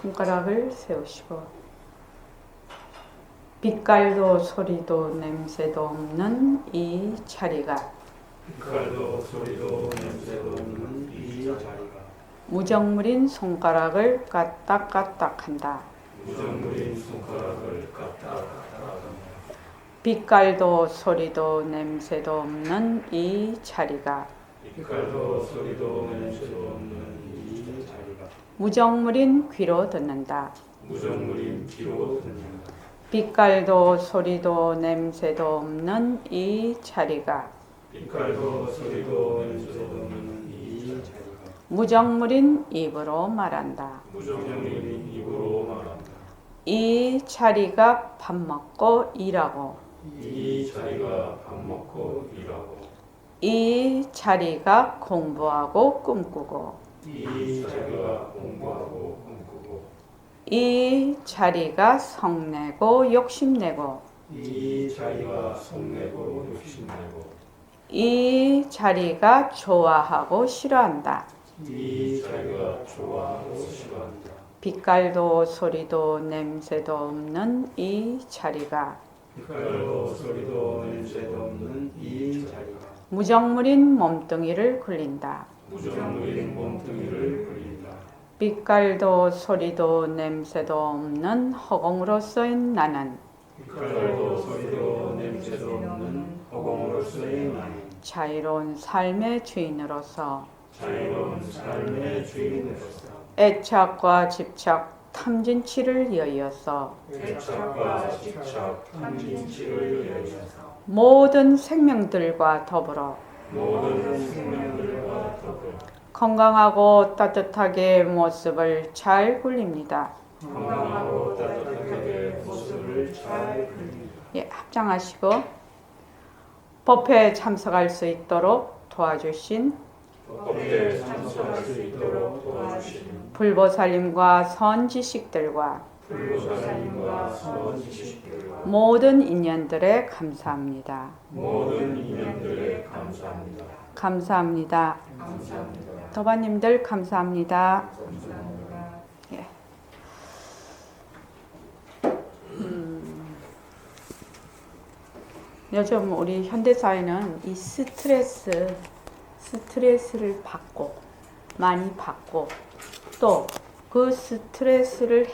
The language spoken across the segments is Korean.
손가락을 세우시고 빛깔도 소리도 냄새도 없는 이 자리가 빛깔도 소리도 냄새도 없는 이 자리가 무정물인 손가락을 까딱까딱한다. 무정물인 손가락을 까딱까딱한다. 빛깔도 소리도 냄새도 없는 이 자리가 빛깔도 소리도 냄새도 없는 이 자리가 무정물인 귀로 듣는다. 무정물인 귀로 듣는다. 빛깔도 소리도 냄새도 없는 이 자리가 빛깔도 소리도 냄새도 없는 이 자리가 무정물인 입으로 말한다. 무정물인 입으로 말한다. 이 자리가 밥 먹고 일하고 이 자리가 밥 먹고 일하고 이 자리가 공부하고 꿈꾸고 이 자리가 공부하고 꿈꾸고 이 자리가 성내고 욕심내고 이 자리가 성내고 욕심내고 이 자리가 좋아하고 싫어한다. 이 자리가 좋아하고 싫어한다. 빛깔도 소리도 냄새도 없는 이 자리가 빛깔도 소리도 냄새도 없는 이 자리가 무정물인 몸뚱이를 굴린다. 무정물인 몸뚱이를 굴린다. 빛깔도 소리도 냄새도 없는 허공으로서인 나는 빛깔도 소리도 냄새도 없는 허공으로서의 나는 자유로운 삶의 주인으로서 자유로운 삶의 주인으로서 애착과 집착, 탐진치를 이어서 애착과 집착, 탐진치를 위하여서 모든 생명들과 더불어 모든 생명들과 더불어 건강하고 따뜻하게 모습을 잘 굴립니다. 건강하고 따뜻하게 모습을 잘 굴립니다. 예, 합장하시고 법회에 참석할 수 있도록 도와주신 법회에 참석할 수 있도록 도와주신 불보살님과 선지식들과 불보살님과 선지식들과 모든 인연들에 감사합니다. 모든 인연들에 감사합니다. 감사합니다. 감사합니다. 도바님들 감사합니다. 예. 요즘 우리 현대사회는 이 스트레스를 많이 받고 또 그 스트레스를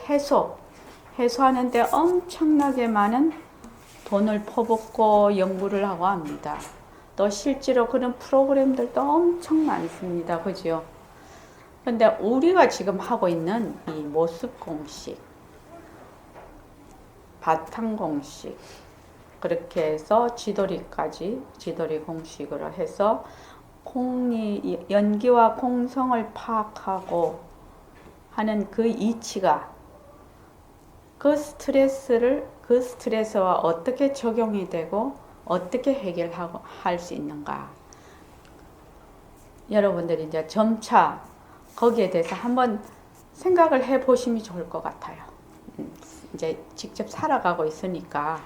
해소하는데 엄청나게 많은 돈을 퍼붓고 연구를 하고 합니다. 또 실제로 그런 프로그램들도 엄청 많습니다. 그죠? 근데 우리가 지금 하고 있는 이 모습 공식, 바탕 공식, 그렇게 해서 지도리 공식으로 해서 연기와 공성을 파악하고 하는 그 이치가 그 스트레스와 어떻게 적용이 되고 어떻게 해결할 수 있는가. 여러분들이 이제 점차 거기에 대해서 한번 생각을 해 보시면 좋을 것 같아요. 이제 직접 살아가고 있으니까.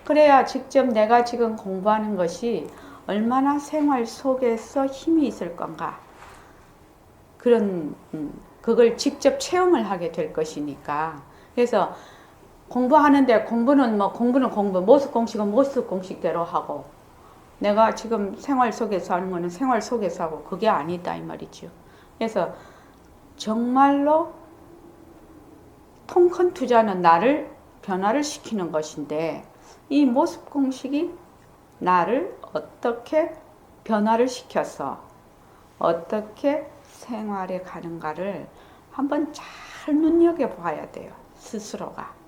그래야 직접 내가 지금 공부하는 것이 얼마나 생활 속에서 힘이 있을 건가. 그걸 직접 체험을 하게 될 것이니까. 그래서 공부하는데 공부는 모습 공식은 모습 공식대로 하고 내가 지금 생활 속에서 하는 거는 생활 속에서 하고 그게 아니다 이 말이죠. 그래서 정말로 통 큰 투자는 나를 변화를 시키는 것인데 이 모습 공식이 나를 어떻게 변화를 시켜서 어떻게 생활에 가는가를 한번 잘 눈여겨봐야 돼요. 스스로가.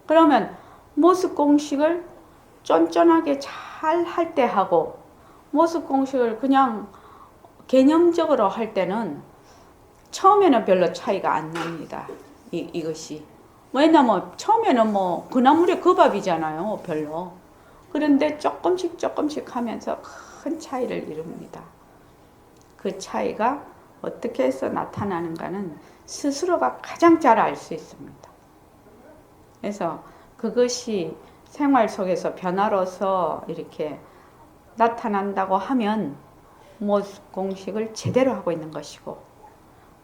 그러면 모습 공식을 쫀쫀하게 잘 할 때 하고 모습 공식을 그냥 개념적으로 할 때는 처음에는 별로 차이가 안 납니다. 이것이. 왜냐면 처음에는 그나물의 그 밥이잖아요. 별로. 그런데 조금씩 하면서 큰 차이를 이룹니다. 그 차이가 어떻게 해서 나타나는가는 스스로가 가장 잘 알 수 있습니다. 그래서 그것이 생활 속에서 변화로서 이렇게 나타난다고 하면 모습 공식을 제대로 하고 있는 것이고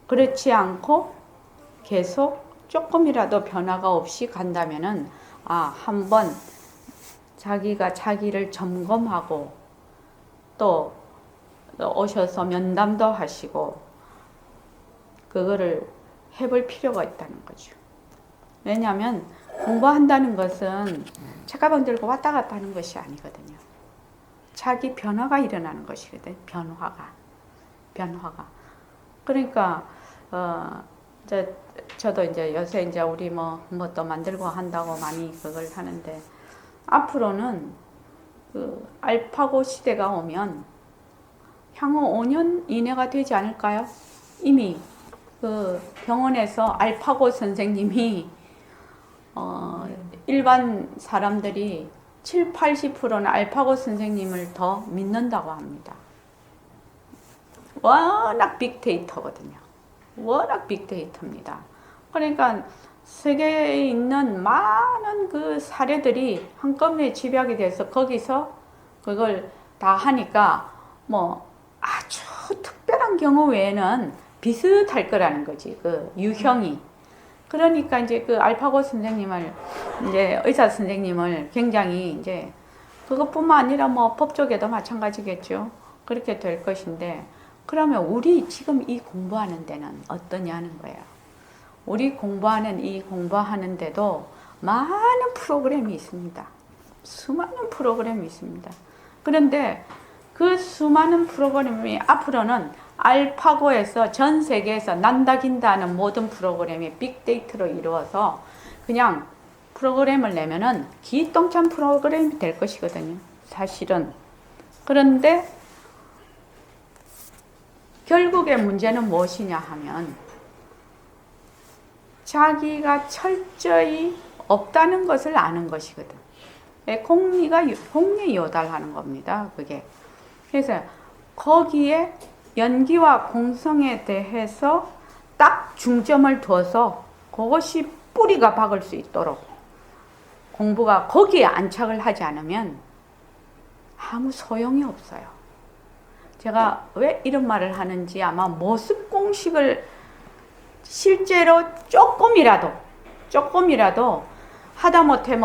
그렇지 않고 계속 조금이라도 변화가 없이 간다면은 한번 자기가 자기를 점검하고 또 오셔서 면담도 하시고 그거를 해볼 필요가 있다는 거죠. 왜냐하면 공부한다는 것은 책가방 들고 왔다 갔다 하는 것이 아니거든요. 자기 변화가 일어나는 것이거든요. 변화가. 그러니까 저도 이제 요새 이제 우리 뭐 또 만들고 한다고 많이 그걸 하는데 앞으로는 그 알파고 시대가 오면 향후 5년 이내가 되지 않을까요? 이미 그 병원에서 알파고 선생님이 일반 사람들이 7, 80%는 알파고 선생님을 더 믿는다고 합니다. 워낙 빅데이터거든요. 워낙 빅데이터입니다. 그러니까 세계에 있는 많은 그 사례들이 한꺼번에 집약이 돼서 거기서 그걸 다 하니까 뭐 아주 특별한 경우 외에는 비슷할 거라는 거지. 그 유형이. 그러니까 이제 그 알파고 선생님을 이제 의사 선생님을 굉장히 이제 그것뿐만 아니라 뭐 법조계도 마찬가지겠죠. 그렇게 될 것인데 그러면 우리 지금 이 공부하는 데는 어떠냐는 거예요. 우리 공부하는데도 많은 프로그램이 있습니다. 수많은 프로그램이 있습니다. 그런데 그 수많은 프로그램이 앞으로는 알파고에서 전 세계에서 난다긴다는 모든 프로그램이 빅데이터로 이루어서 그냥 프로그램을 내면은 기똥찬 프로그램이 될 것이거든요. 사실은. 그런데 결국의 문제는 무엇이냐 하면 자기가 철저히 없다는 것을 아는 것이거든. 공리 요달하는 겁니다. 그게. 그래서 거기에 연기와 공성에 대해서 딱 중점을 둬서 그것이 뿌리가 박을 수 있도록 공부가 거기에 안착을 하지 않으면 아무 소용이 없어요. 제가 왜 이런 말을 하는지 아마 모습 공식을 실제로 조금이라도 하다못해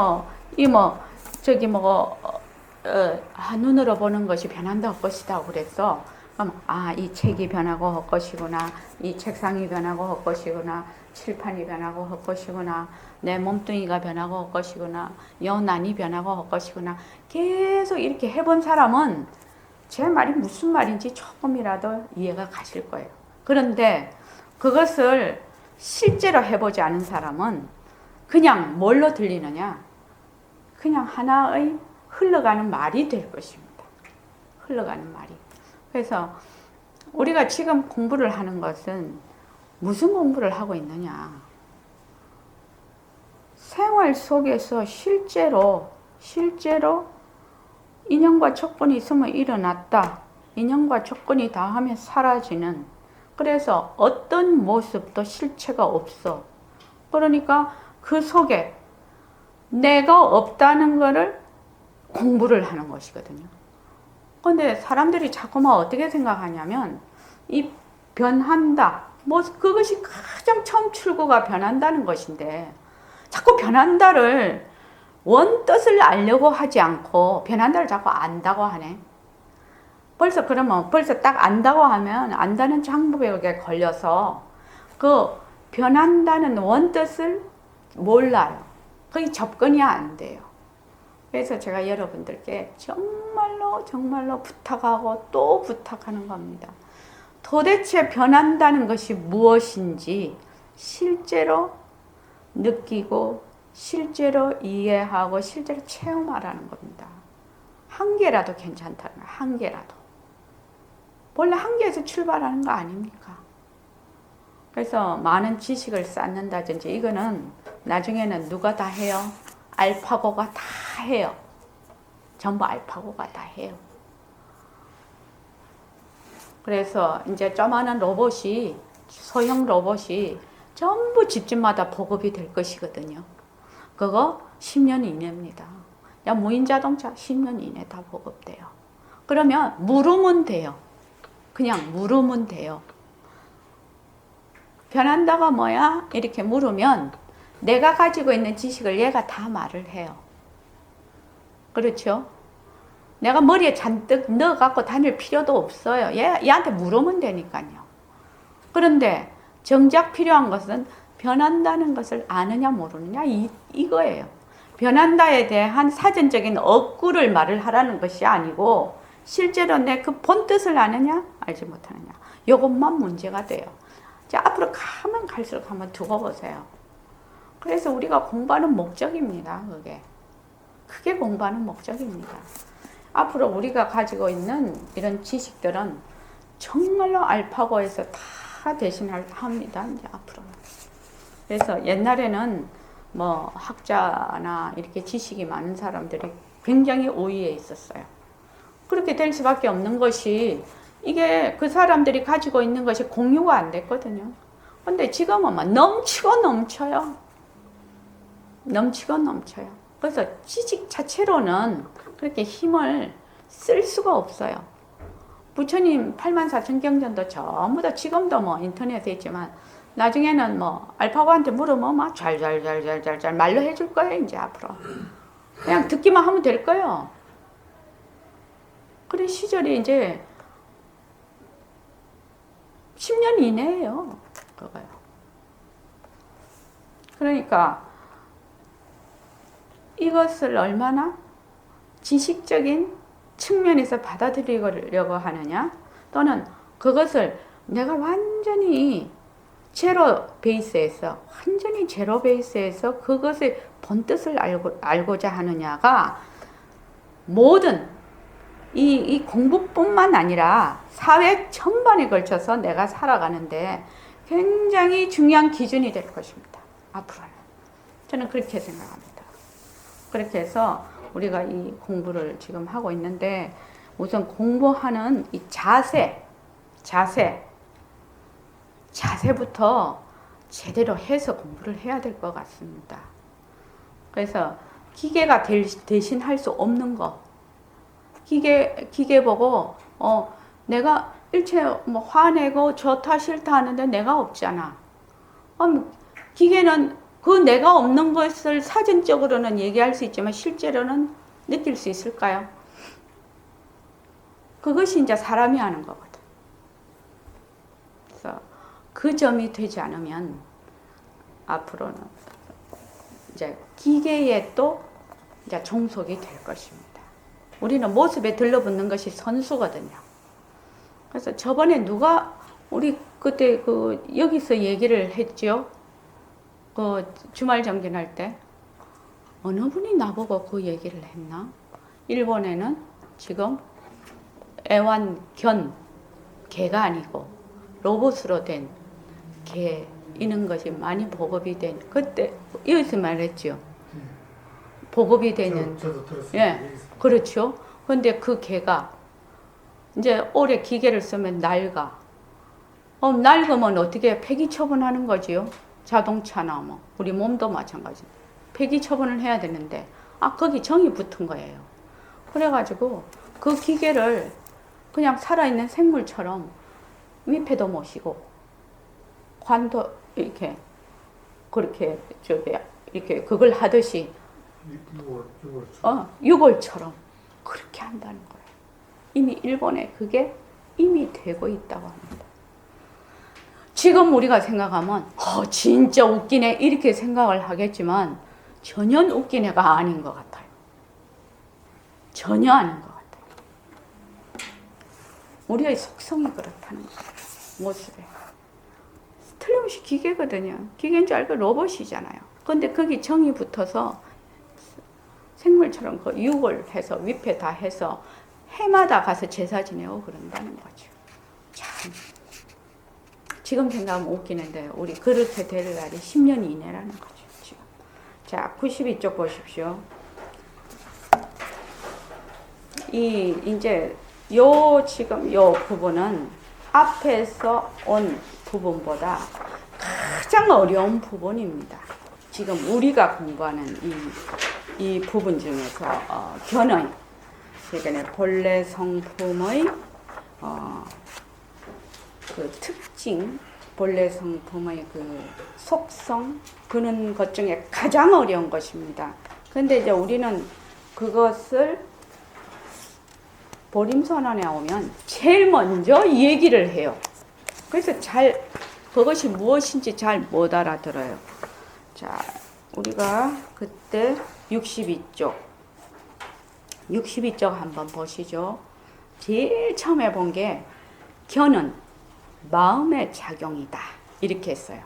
눈으로 보는 것이 변한다 헛것이다 그랬어. 그럼 이 책이 변하고 헛것이구나, 이 책상이 변하고 헛것이구나, 칠판이 변하고 헛것이구나, 내 몸뚱이가 변하고 헛것이구나, 연안이 변하고 헛것이구나. 계속 이렇게 해본 사람은 제 말이 무슨 말인지 조금이라도 이해가 가실 거예요. 그런데 그것을 실제로 해보지 않은 사람은 그냥 뭘로 들리느냐? 그냥 하나의 흘러가는 말이 될 것입니다. 흘러가는 말이. 그래서 우리가 지금 공부를 하는 것은 무슨 공부를 하고 있느냐? 생활 속에서 실제로 인연과 조건이 있으면 일어났다. 인연과 조건이 다하면 사라지는. 그래서 어떤 모습도 실체가 없어. 그러니까 그 속에 내가 없다는 것을 공부를 하는 것이거든요. 근데 사람들이 자꾸만 어떻게 생각하냐면 이 변한다. 그것이 가장 처음 출구가 변한다는 것인데 자꾸 변한다를 원뜻을 알려고 하지 않고 변한다를 자꾸 안다고 하네. 벌써 딱 안다고 하면 안다는 장벽에 걸려서 그 변한다는 원뜻을 몰라요. 거의 접근이 안 돼요. 그래서 제가 여러분들께 정말로 부탁하고 또 부탁하는 겁니다. 도대체 변한다는 것이 무엇인지 실제로 느끼고 실제로 이해하고 실제로 체험하라는 겁니다. 한 개라도 괜찮다는 거예요. 한 개라도. 원래 한 개에서 출발하는 거 아닙니까? 그래서 많은 지식을 쌓는다든지 이거는 나중에는 누가 다 해요? 알파고가 다 해요. 전부 알파고가 다 해요. 그래서 이제 조그마한 로봇이, 소형 로봇이 전부 집집마다 보급이 될 것이거든요. 그거 10년 이내입니다. 무인 자동차 10년 이내 다 보급돼요. 그러면 물으면 돼요. 그냥 물으면 돼요. 변한다가 뭐야? 이렇게 물으면 내가 가지고 있는 지식을 얘가 다 말을 해요. 그렇죠? 내가 머리에 잔뜩 넣어갖고 다닐 필요도 없어요. 얘한테 물으면 되니까요. 그런데 정작 필요한 것은 변한다는 것을 아느냐 모르느냐 이거예요. 변한다에 대한 사전적인 억구를 말을 하라는 것이 아니고 실제로 내 그 본뜻을 아느냐 알지 못하느냐 이것만 문제가 돼요. 자, 앞으로 가면 갈수록 한번 두고 보세요. 그래서 우리가 공부하는 목적입니다. 그게 공부하는 목적입니다. 앞으로 우리가 가지고 있는 이런 지식들은 정말로 알파고에서 다 대신합니다. 이제 앞으로. 그래서 옛날에는 뭐 학자나 이렇게 지식이 많은 사람들이 굉장히 우위에 있었어요. 그렇게 될 수밖에 없는 것이 이게 그 사람들이 가지고 있는 것이 공유가 안 됐거든요. 근데 지금은 막 넘치고 넘쳐요. 넘치고 넘쳐요. 그래서 지식 자체로는 그렇게 힘을 쓸 수가 없어요. 부처님 84,000경전도 전부 다 지금도 뭐 인터넷에 있지만 나중에는 뭐 알파고한테 물으면 막 잘 말로 해줄 거예요. 이제 앞으로 그냥 듣기만 하면 될 거예요. 그런 시절이 이제 10년 이내예요. 그거요. 그러니까 이것을 얼마나 지식적인 측면에서 받아들이려고 하느냐, 또는 그것을 내가 완전히 제로 베이스에서 그것의 본뜻을 알고자 하느냐가 모든 이 공부뿐만 아니라 사회 전반에 걸쳐서 내가 살아가는데 굉장히 중요한 기준이 될 것입니다. 앞으로는. 저는 그렇게 생각합니다. 그렇게 해서 우리가 이 공부를 지금 하고 있는데 우선 공부하는 이 자세부터 제대로 해서 공부를 해야 될 것 같습니다. 그래서 기계가 대신할 수 없는 거, 기계 보고 내가 일체 뭐 화내고 좋다 싫다 하는데 내가 없잖아. 기계는 그 내가 없는 것을 사전적으로는 얘기할 수 있지만 실제로는 느낄 수 있을까요? 그것이 이제 사람이 하는 거거든. 그래서 그 점이 되지 않으면 앞으로는 이제 기계에 또 이제 종속이 될 것입니다. 우리는 모습에 들러붙는 것이 선수거든요. 그래서 저번에 우리 그때 여기서 얘기를 했죠. 그 주말 정진할 때 어느 분이 나보고 그 얘기를 했나? 일본에는 지금 개가 아니고 로봇으로 된 개 이런 것이 많이 보급이 된, 그때 여기서 말했죠. 보급이 되는. 저도 들었어요. 예, 그렇죠. 근데 그 개가 이제 오래 기계를 쓰면 낡아. 낡으면 어떻게 폐기 처분하는 거지요? 자동차나 뭐 우리 몸도 마찬가지. 폐기 처분을 해야 되는데 거기 정이 붙은 거예요. 그래가지고 그 기계를 그냥 살아있는 생물처럼 위패도 모시고 관도 이렇게 그렇게 이렇게 그걸 하듯이 유골처럼 그렇게 한다는 거예요. 이미 일본에 그게 이미 되고 있다고 합니다. 지금 우리가 생각하면 진짜 웃기네 이렇게 생각을 하겠지만 전혀 웃긴 애가 아닌 것 같아요. 전혀 아닌 것 같아요. 우리의 속성이 그렇다는 거예요. 모습에. 틀림없이 기계거든요. 기계인 줄 알고 로봇이잖아요. 근데 거기 정이 붙어서 생물처럼 그 육을 해서 위패 다 해서 해마다 가서 제사 지내고 그런다는 거죠. 참. 지금 생각하면 웃기는데 우리 그렇게 될 날이 10년 이내라는 거죠. 지금. 자, 92쪽 보십시오. 이제 지금 요 부분은 앞에서 온 부분보다 가장 어려운 부분입니다. 지금 우리가 공부하는 이 부분 중에서 견의, 그러니까 본래 성품의 그 특징, 본래 성품의 그 속성 그런 것 중에 가장 어려운 것입니다. 근데 이제 우리는 그것을 보림선언에 오면 제일 먼저 얘기를 해요. 그래서 그것이 무엇인지 잘 못 알아들어요. 자, 우리가 그때 62쪽 한번 보시죠. 제일 처음에 본 게 견은 마음의 작용이다. 이렇게 했어요.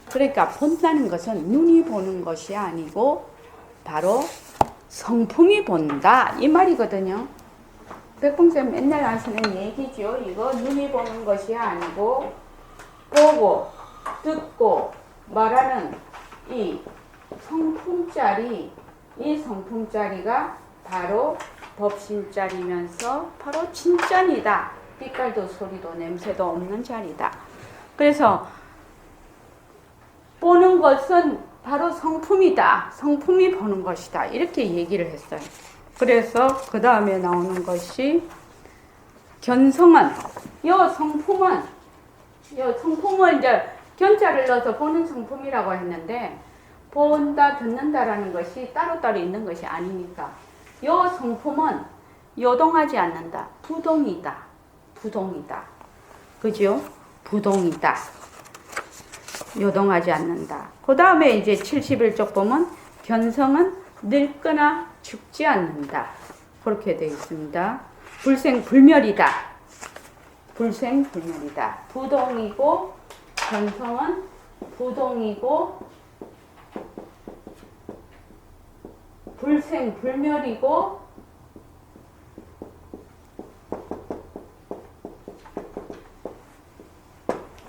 그러니까 본다는 것은 눈이 보는 것이 아니고 바로 성품이 본다. 이 말이거든요. 백봉쌤 맨날 하시는 얘기죠. 이거 눈이 보는 것이 아니고 보고 듣고 말하는 이 성품짜리가 바로 법신짜리면서 바로 진짠이다. 빛깔도 소리도 냄새도 없는 자리다. 그래서 보는 것은 바로 성품이다. 성품이 보는 것이다. 이렇게 얘기를 했어요. 그래서 그 다음에 나오는 것이 견성은 요 성품은 이제 견자를 넣어서 보는 성품이라고 했는데 본다 듣는다라는 것이 따로따로 있는 것이 아니니까 요 성품은 요동하지 않는다. 부동이다. 그죠? 부동이다. 요동하지 않는다. 그 다음에 이제 71쪽 보면 견성은 늙거나 죽지 않는다. 그렇게 되어 있습니다. 불생불멸이다. 부동이고 견성은 부동이고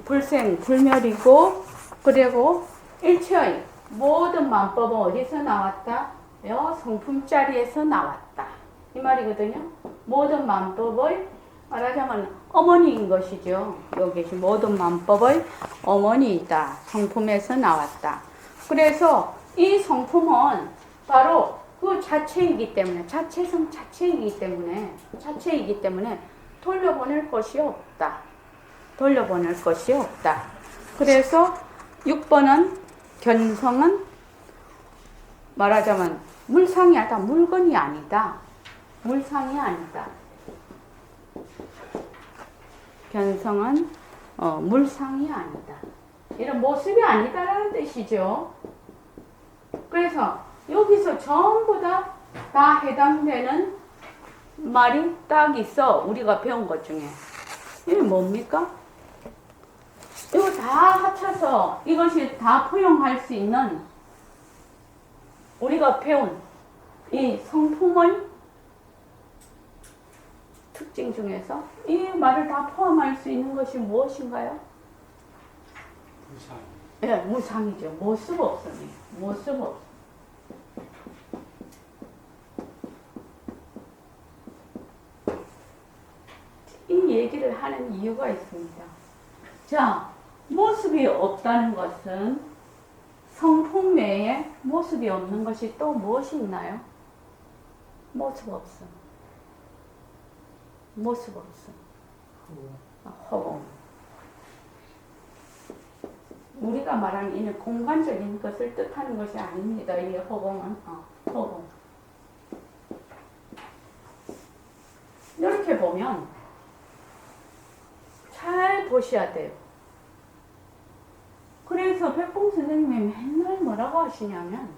불생불멸이고 그리고 일체의 모든 만법은 어디서 나왔다? 요 성품자리에서 나왔다. 이 말이거든요. 모든 만법의 말하자면 어머니인 것이죠. 여기 모든 만법의 어머니이다. 성품에서 나왔다. 그래서 이 성품은 바로 그 자체이기 때문에 자체이기 때문에 돌려보낼 것이 없다. 그래서 6번은 견성은 말하자면 물상이 아니다. 물건이 아니다. 견성은 물상이 아니다. 이런 모습이 아니다라는 뜻이죠. 그래서 여기서 전부 다 해당되는 말이 딱 있어. 우리가 배운 것 중에. 이게 뭡니까? 이거 다 합쳐서 이것이 다 포용할 수 있는 우리가 배운 이 성품의 특징 중에서 이 말을 다 포함할 수 있는 것이 무엇인가요? 무상. 네, 무상이죠. 모습 없음이에요. 모습 없음. 이 얘기를 하는 이유가 있습니다. 자, 모습이 없다는 것은 성품 외에 모습이 없는 것이 또 무엇이 있나요? 모습 없음. 허공. 우리가 말하는 이 공간적인 것을 뜻하는 것이 아닙니다. 이 허공은 허공. 이렇게 보면 잘 보셔야 돼요. 그래서 백봉 선생님이 맨날 뭐라고 하시냐면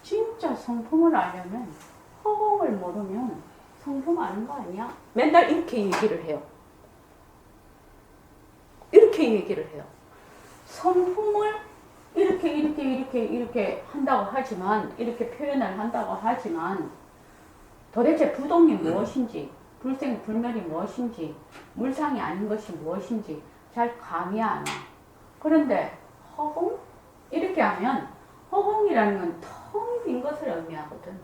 진짜 성품을 알려면 허공을 모르면 성품 아는 거 아니야? 맨날 이렇게 얘기를 해요. 성품을 이렇게 한다고 하지만, 이렇게 표현을 한다고 하지만, 도대체 부동이 무엇인지, 불생불멸이 무엇인지, 물상이 아닌 것이 무엇인지 잘 감이 안 와. 그런데 허공? 이렇게 하면 허공이라는 건 텅 빈 것을 의미하거든.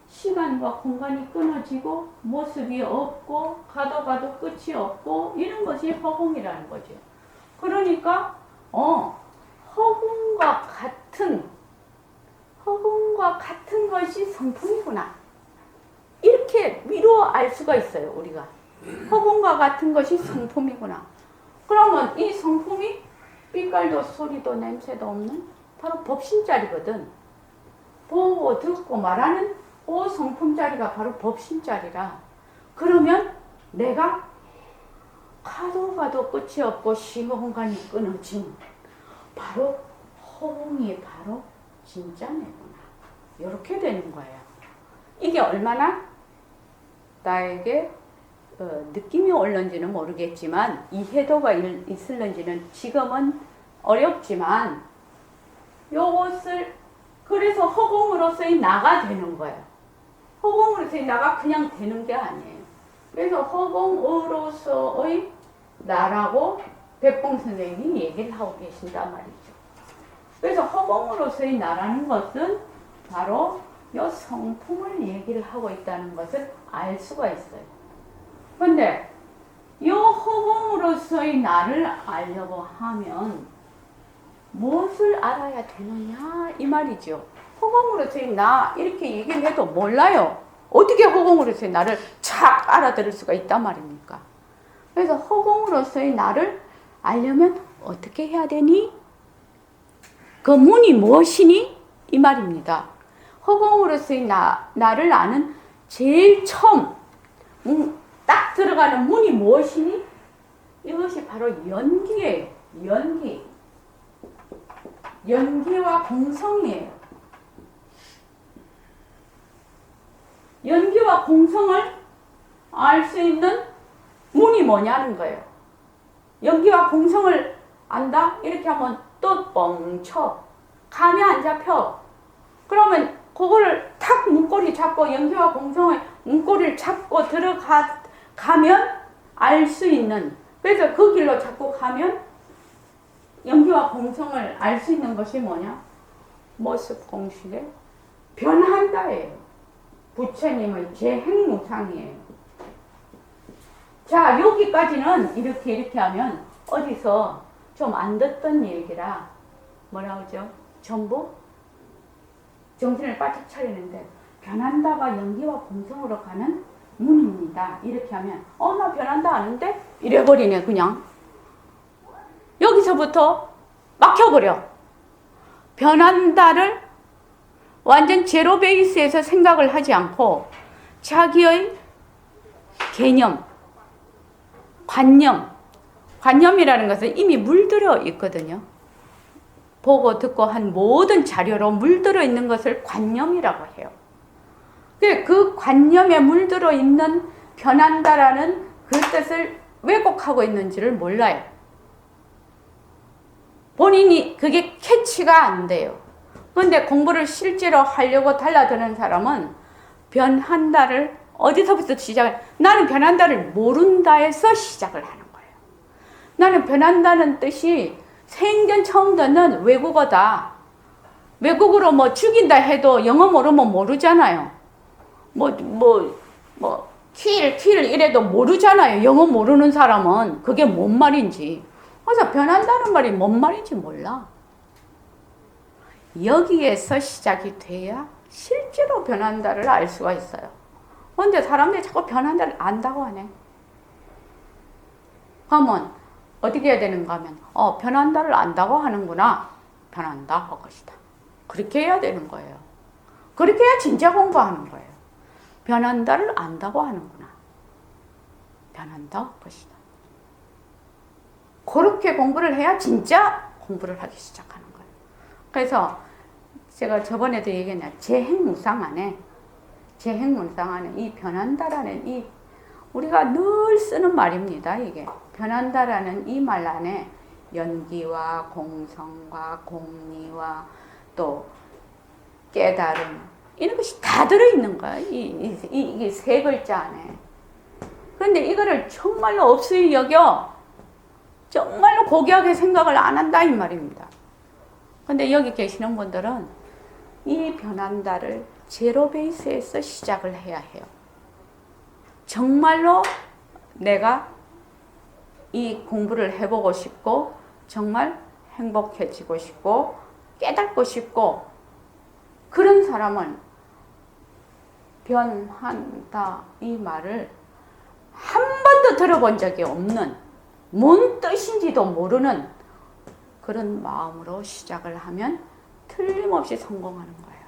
시간과 공간이 끊어지고 모습이 없고 가도 끝이 없고 이런 것이 허공이라는 거죠. 그러니까 허공과 같은 것이 성품이구나. 이렇게 미루어 알 수가 있어요, 우리가. 허공과 같은 것이 성품이구나. 그러면 이 성품이 빛깔도 소리도 냄새도 없는 바로 법신자리거든. 보고 듣고 말하는 그 성품자리가 바로 법신자리라. 그러면 내가 가도 가도 끝이 없고 시공간이 끊어진 바로 허공이 바로 진짜 내구나. 이렇게 되는 거예요. 이게 얼마나 나에게 느낌이 올는지는 모르겠지만 이해도가 있을는지는 지금은 어렵지만 요것을 그래서 허공으로서의 나가 되는 거예요. 허공으로서의 나가 그냥 되는 게 아니에요. 그래서 허공으로서의 나라고 백봉 선생님이 얘기를 하고 계신단 말이죠. 그래서 허공으로서의 나라는 것은 바로 이 성품을 얘기를 하고 있다는 것을 알 수가 있어요. 근데 이 허공으로서의 나를 알려고 하면 무엇을 알아야 되느냐 이 말이죠. 허공으로서의 나 이렇게 얘기를 해도 몰라요. 어떻게 허공으로서의 나를 착 알아들을 수가 있단 말입니까? 그래서 허공으로서의 나를 알려면 어떻게 해야 되니? 그 문이 무엇이니? 이 말입니다. 허공으로서의 나를 아는 제일 처음 딱 들어가는 문이 무엇이니? 이것이 바로 연기예요. 연기. 연기와 공성이에요. 연기와 공성을 알 수 있는 문이 뭐냐는 거예요. 연기와 공성을 안다? 이렇게 하면 또 뻥쳐. 감이 안 잡혀. 그러면 그거를 탁 문고리 잡고 연기와 공성의 문고리를 잡고 들어가면 알 수 있는, 그래서 그 길로 자꾸 가면 연기와 공성을 알 수 있는 것이 뭐냐? 모습 공식에 변한다예요. 부처님의 제행무상이에요. 자, 여기까지는 이렇게 하면 어디서 좀 안 듣던 얘기라 뭐라 하죠? 전부 정신을 바짝 차리는데 변한다가 연기와 공성으로 가는 문입니다. 이렇게 하면 나 변한다 아는데? 이래버리네 그냥. 여기서부터 막혀버려. 변한다를 완전 제로 베이스에서 생각을 하지 않고 자기의 개념, 관념이라는 것은 이미 물들어 있거든요. 보고 듣고 한 모든 자료로 물들어 있는 것을 관념이라고 해요. 그 관념에 물들어 있는 변한다라는 그 뜻을 왜곡하고 있는지를 몰라요. 본인이 그게 캐치가 안 돼요. 그런데 공부를 실제로 하려고 달라드는 사람은 변한다를 어디서부터 시작을, 나는 변한다를 모른다에서 시작을 하는 거예요. 나는 변한다는 뜻이 생전 처음 듣는 외국어다. 외국어로 뭐 죽인다 해도 영어 모르면 모르잖아요. 킬 이래도 모르잖아요. 영어 모르는 사람은 그게 뭔 말인지. 그래서 변한다는 말이 뭔 말인지 몰라. 여기에서 시작이 돼야 실제로 변한다를 알 수가 있어요. 그런데 사람들이 자꾸 변한다를 안다고 하네. 그러면 어떻게 해야 되는가 하면 변한다를 안다고 하는구나. 변한다 할 것이다. 그렇게 해야 되는 거예요. 그렇게 해야 진짜 공부하는 거예요. 변한다를 안다고 하는구나. 변한다 할 것이다. 그렇게 공부를 해야 진짜 공부를 하기 시작하는 거예요. 그래서 제가 저번에도 얘기했나, 제행무상 안에 이 변한다라는 이 우리가 늘 쓰는 말입니다. 이게 변한다라는 이 말 안에 연기와 공성과 공리와 또 깨달음 이런 것이 다 들어있는 거야. 이게 세 글자 안에. 그런데 이거를 정말로 없이 여겨 정말로 고귀하게 생각을 안 한다 이 말입니다. 근데 여기 계시는 분들은 이 변한다를 제로 베이스에서 시작을 해야 해요. 정말로 내가 이 공부를 해보고 싶고 정말 행복해지고 싶고 깨닫고 싶고 그런 사람은 변한다 이 말을 한 번도 들어본 적이 없는 뭔 뜻인지도 모르는 그런 마음으로 시작을 하면 틀림없이 성공하는 거예요.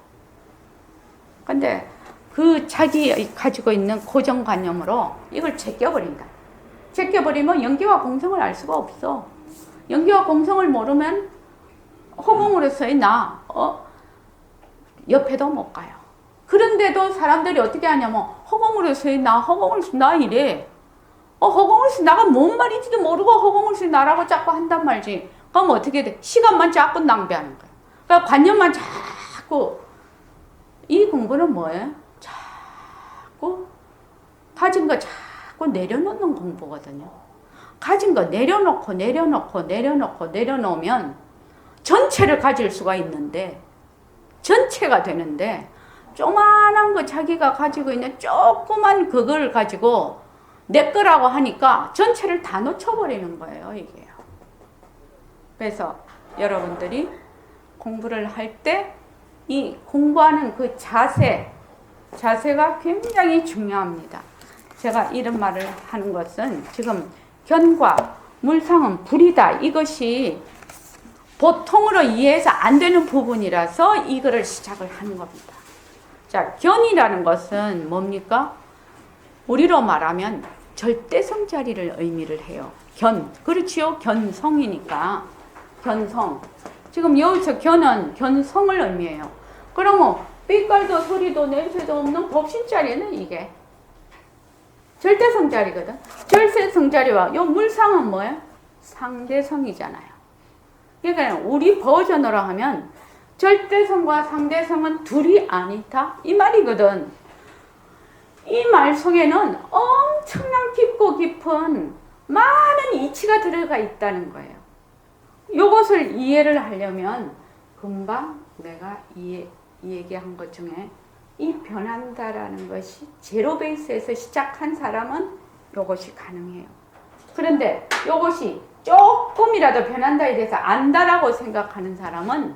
근데 그 자기 가지고 있는 고정관념으로 이걸 제껴버린다. 제껴버리면 연기와 공성을 알 수가 없어. 연기와 공성을 모르면 허공으로서의 나, 옆에도 못 가요. 그런데도 사람들이 어떻게 하냐면 허공으로서의 나 이래. 허공으로서의 나가 뭔 말인지도 모르고 허공으로서의 나라고 자꾸 한단 말이지. 그럼 어떻게 돼? 시간만 자꾸 낭비하는 거야. 그러니까 관념만 자꾸. 이 공부는 뭐예요? 자꾸 가진 거 자꾸 내려놓는 공부거든요. 가진 거 내려놓으면 전체를 가질 수가 있는데, 전체가 되는데, 조그만한 거 자기가 가지고 있는 조그만 그걸 가지고 내 거라고 하니까 전체를 다 놓쳐버리는 거예요, 이게요. 그래서 여러분들이 공부를 할 때 이 공부하는 그 자세가 굉장히 중요합니다. 제가 이런 말을 하는 것은 지금 견과 물상은 불이다. 이것이 보통으로 이해해서 안 되는 부분이라서 이거를 시작을 하는 겁니다. 자, 견이라는 것은 뭡니까? 우리로 말하면 절대성 자리를 의미를 해요. 그렇지요? 견성이니까. 견성. 지금 여기서 견은 견성을 의미해요. 그러면 빛깔도 소리도 냄새도 없는 법신자리는 이게 절대성 자리거든. 절대성 자리와 요 물상은 뭐예요? 상대성이잖아요. 그러니까 우리 버전으로 하면 절대성과 상대성은 둘이 아니다 이 말이거든. 이 말 속에는 엄청난 깊고 깊은 많은 이치가 들어가 있다는 거예요. 이것을 이해를 하려면 금방 내가 얘기한 것 중에 이 변한다라는 것이 제로 베이스에서 시작한 사람은 이것이 가능해요. 그런데 이것이 조금이라도 변한다에 대해서 안다라고 생각하는 사람은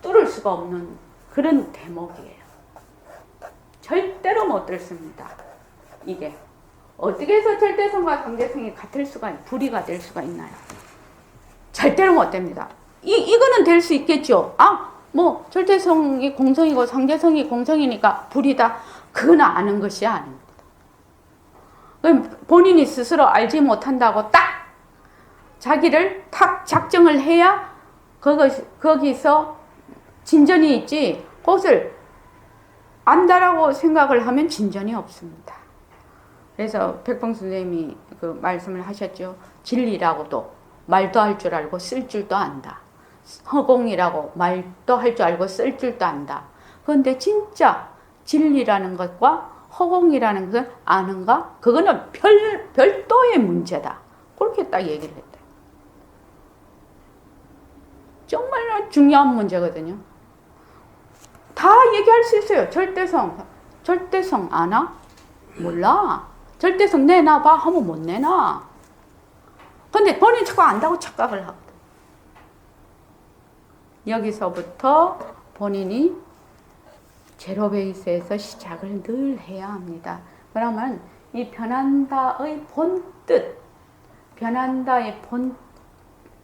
뚫을 수가 없는 그런 대목이에요. 절대로 못 뚫습니다. 이게 어떻게 해서 절대성과 상대성이 같을 수가, 불이가 될 수가 있나요? 절대로 못 됩니다. 이거는 될 수 있겠죠. 절대성이 공성이고 상대성이 공성이니까 불이다. 그건 아는 것이 아닙니다. 본인이 스스로 알지 못한다고 딱 자기를 탁 작정을 해야 거기서 진전이 있지. 그것을 안다라고 생각을 하면 진전이 없습니다. 그래서 백봉 선생님이 그 말씀을 하셨죠. 진리라고도 말도 할 줄 알고 쓸 줄도 안다. 허공이라고 말도 할 줄 알고 쓸 줄도 안다. 그런데 진짜 진리라는 것과 허공이라는 것을 아는가? 그거는 별도의 문제다. 그렇게 딱 얘기를 했대요. 정말 중요한 문제거든요. 다 얘기할 수 있어요. 절대성 아나? 몰라. 절대성 내놔봐 하면 못 내놔. 근데 본인이 자꾸 안다고 착각을 하거든. 여기서부터 본인이 제로 베이스에서 시작을 늘 해야 합니다. 그러면 이 변한다의 본뜻, 변한다의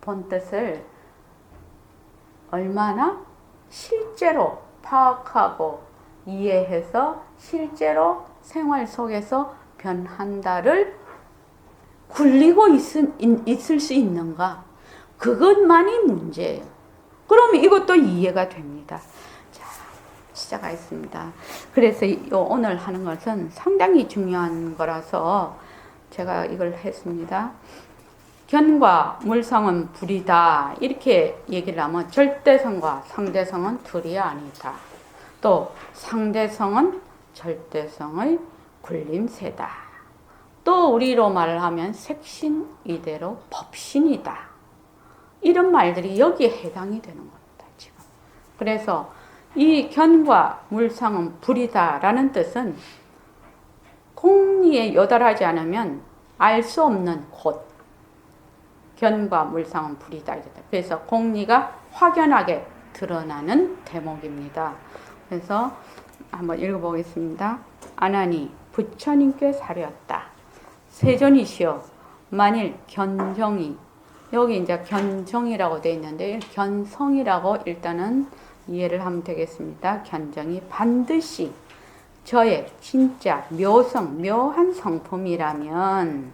본뜻을 얼마나 실제로 파악하고 이해해서 실제로 생활 속에서 변한다를 굴리고 있을 수 있는가? 그것만이 문제예요. 그럼 이것도 이해가 됩니다. 자, 시작하겠습니다. 그래서 오늘 하는 것은 상당히 중요한 거라서 제가 이걸 했습니다. 견과 물성은 불이다. 이렇게 얘기를 하면 절대성과 상대성은 둘이 아니다. 또 상대성은 절대성의 굴림새다. 또 우리로 말을 하면 색신 이대로 법신이다. 이런 말들이 여기에 해당이 되는 겁니다. 지금. 그래서 이 견과 물상은 불이다라는 뜻은 공리에 요달하지 않으면 알 수 없는 곳. 견과 물상은 불이다. 그래서 공리가 확연하게 드러나는 대목입니다. 그래서 한번 읽어보겠습니다. 아나니 부처님께 사렸다. 세존이시여 만일 견정이 여기 이제 견정이라고 되어 있는데 견성이라고 일단은 이해를 하면 되겠습니다. 견정이 반드시 저의 진짜 묘성, 묘한 성품이라면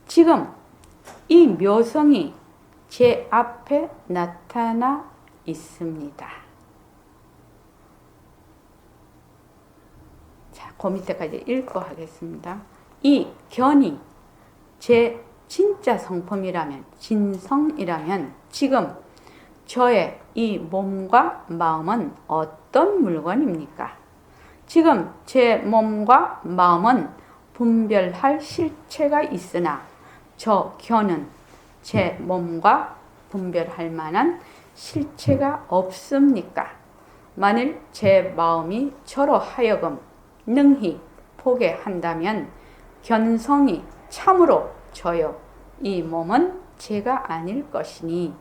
지금 이 묘성이 제 앞에 나타나 있습니다. 자, 그 밑에까지 읽고 하겠습니다. 이 견이 제 진짜 성품이라면, 진성이라면 지금 저의 이 몸과 마음은 어떤 물건입니까? 지금 제 몸과 마음은 분별할 실체가 있으나 저 견은 제 몸과 분별할 만한 실체가 없습니까? 만일 제 마음이 저로 하여금 능히 보게 한다면 견성이 참으로 저요. 이 몸은 제가 아닐 것이니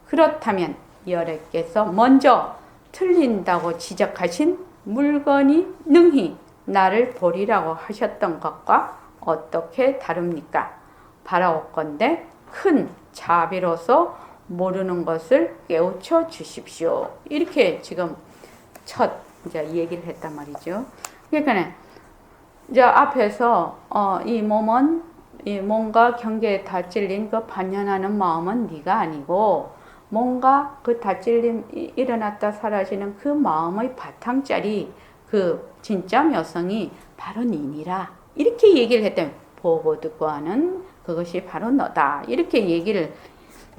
그렇다면 여래께서 먼저 틀린다고 지적하신 물건이 능히 나를 보리라고 하셨던 것과 어떻게 다릅니까? 바라옵건대 큰 자비로서 모르는 것을 깨우쳐 주십시오. 이렇게 지금 첫 이제 얘기를 했단 말이죠. 그러니까 이제 앞에서 이 몸은 이 몸과 경계에 다 찔린 그 반연하는 마음은 네가 아니고 뭔가 그 다찔림 일어났다 사라지는 그 마음의 바탕짜리 그 진짜 묘성이 바로 니니라. 이렇게 얘기를 했더니 보고 듣고 하는 그것이 바로 너다. 이렇게 얘기를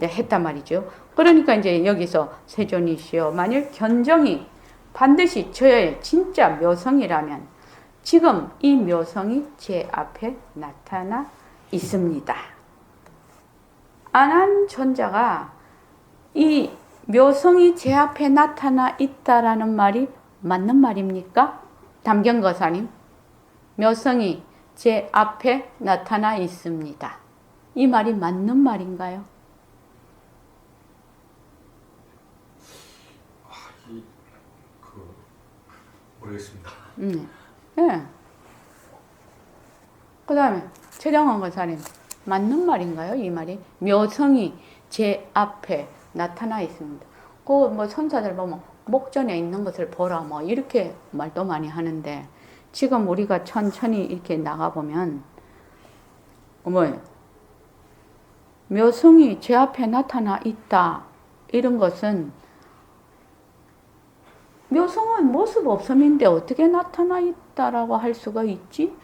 했단 말이죠. 그러니까 이제 여기서 세존이시여 만일 견정이 반드시 저의 진짜 묘성이라면 지금 이 묘성이 제 앞에 나타나 있습니다. 안한 존자가 이 묘성이 제 앞에 나타나 있다라는 말이 맞는 말입니까? 담경거사님, 묘성이 제 앞에 나타나 있습니다. 이 말이 맞는 말인가요? 모르겠습니다. 네. 그 다음에 최정원 거사님, 맞는 말인가요? 이 말이 묘성이 제 앞에 나타나 있습니다. 그 뭐 선사들 보면 목전에 있는 것을 보라 뭐 이렇게 말도 많이 하는데 지금 우리가 천천히 이렇게 나가 보면 뭐 묘성이 제 앞에 나타나 있다 이런 것은 묘성은 모습 없음인데 어떻게 나타나 있다라고 할 수가 있지?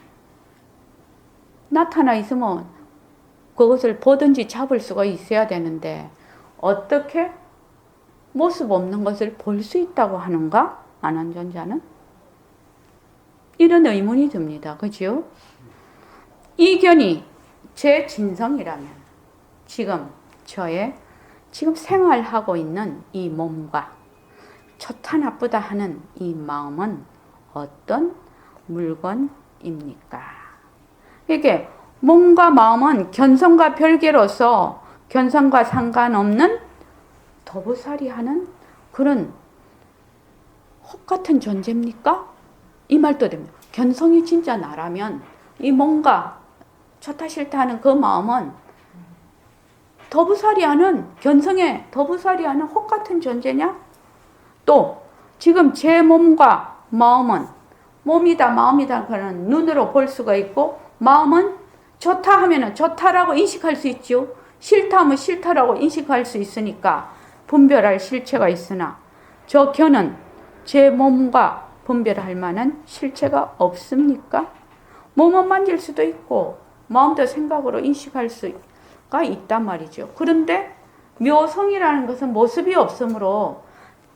나타나 있으면 그것을 보든지 잡을 수가 있어야 되는데 어떻게 모습 없는 것을 볼 수 있다고 하는가? 안한존자는? 이런 의문이 듭니다. 그죠? 이 견이 제 진성이라면 지금 저의 지금 생활하고 있는 이 몸과 좋다 나쁘다 하는 이 마음은 어떤 물건입니까? 이게 몸과 마음은 견성과 별개로서 견성과 상관없는 도부살이 하는 그런 혹같은 존재입니까? 이 말도 됩니다. 견성이 진짜 나라면 이 몸과 좋다 싫다 하는 그 마음은 도부살이 하는 견성에 도부살이 하는 혹같은 존재냐? 또 지금 제 몸과 마음은 몸이다 마음이다 그런 눈으로 볼 수가 있고 마음은 좋다 하면은 좋다라고 인식할 수 있죠. 싫다 하면 싫다라고 인식할 수 있으니까 분별할 실체가 있으나 저 견은 제 몸과 분별할 만한 실체가 없습니까? 몸은 만질 수도 있고 마음도 생각으로 인식할 수가 있단 말이죠. 그런데 묘성이라는 것은 모습이 없으므로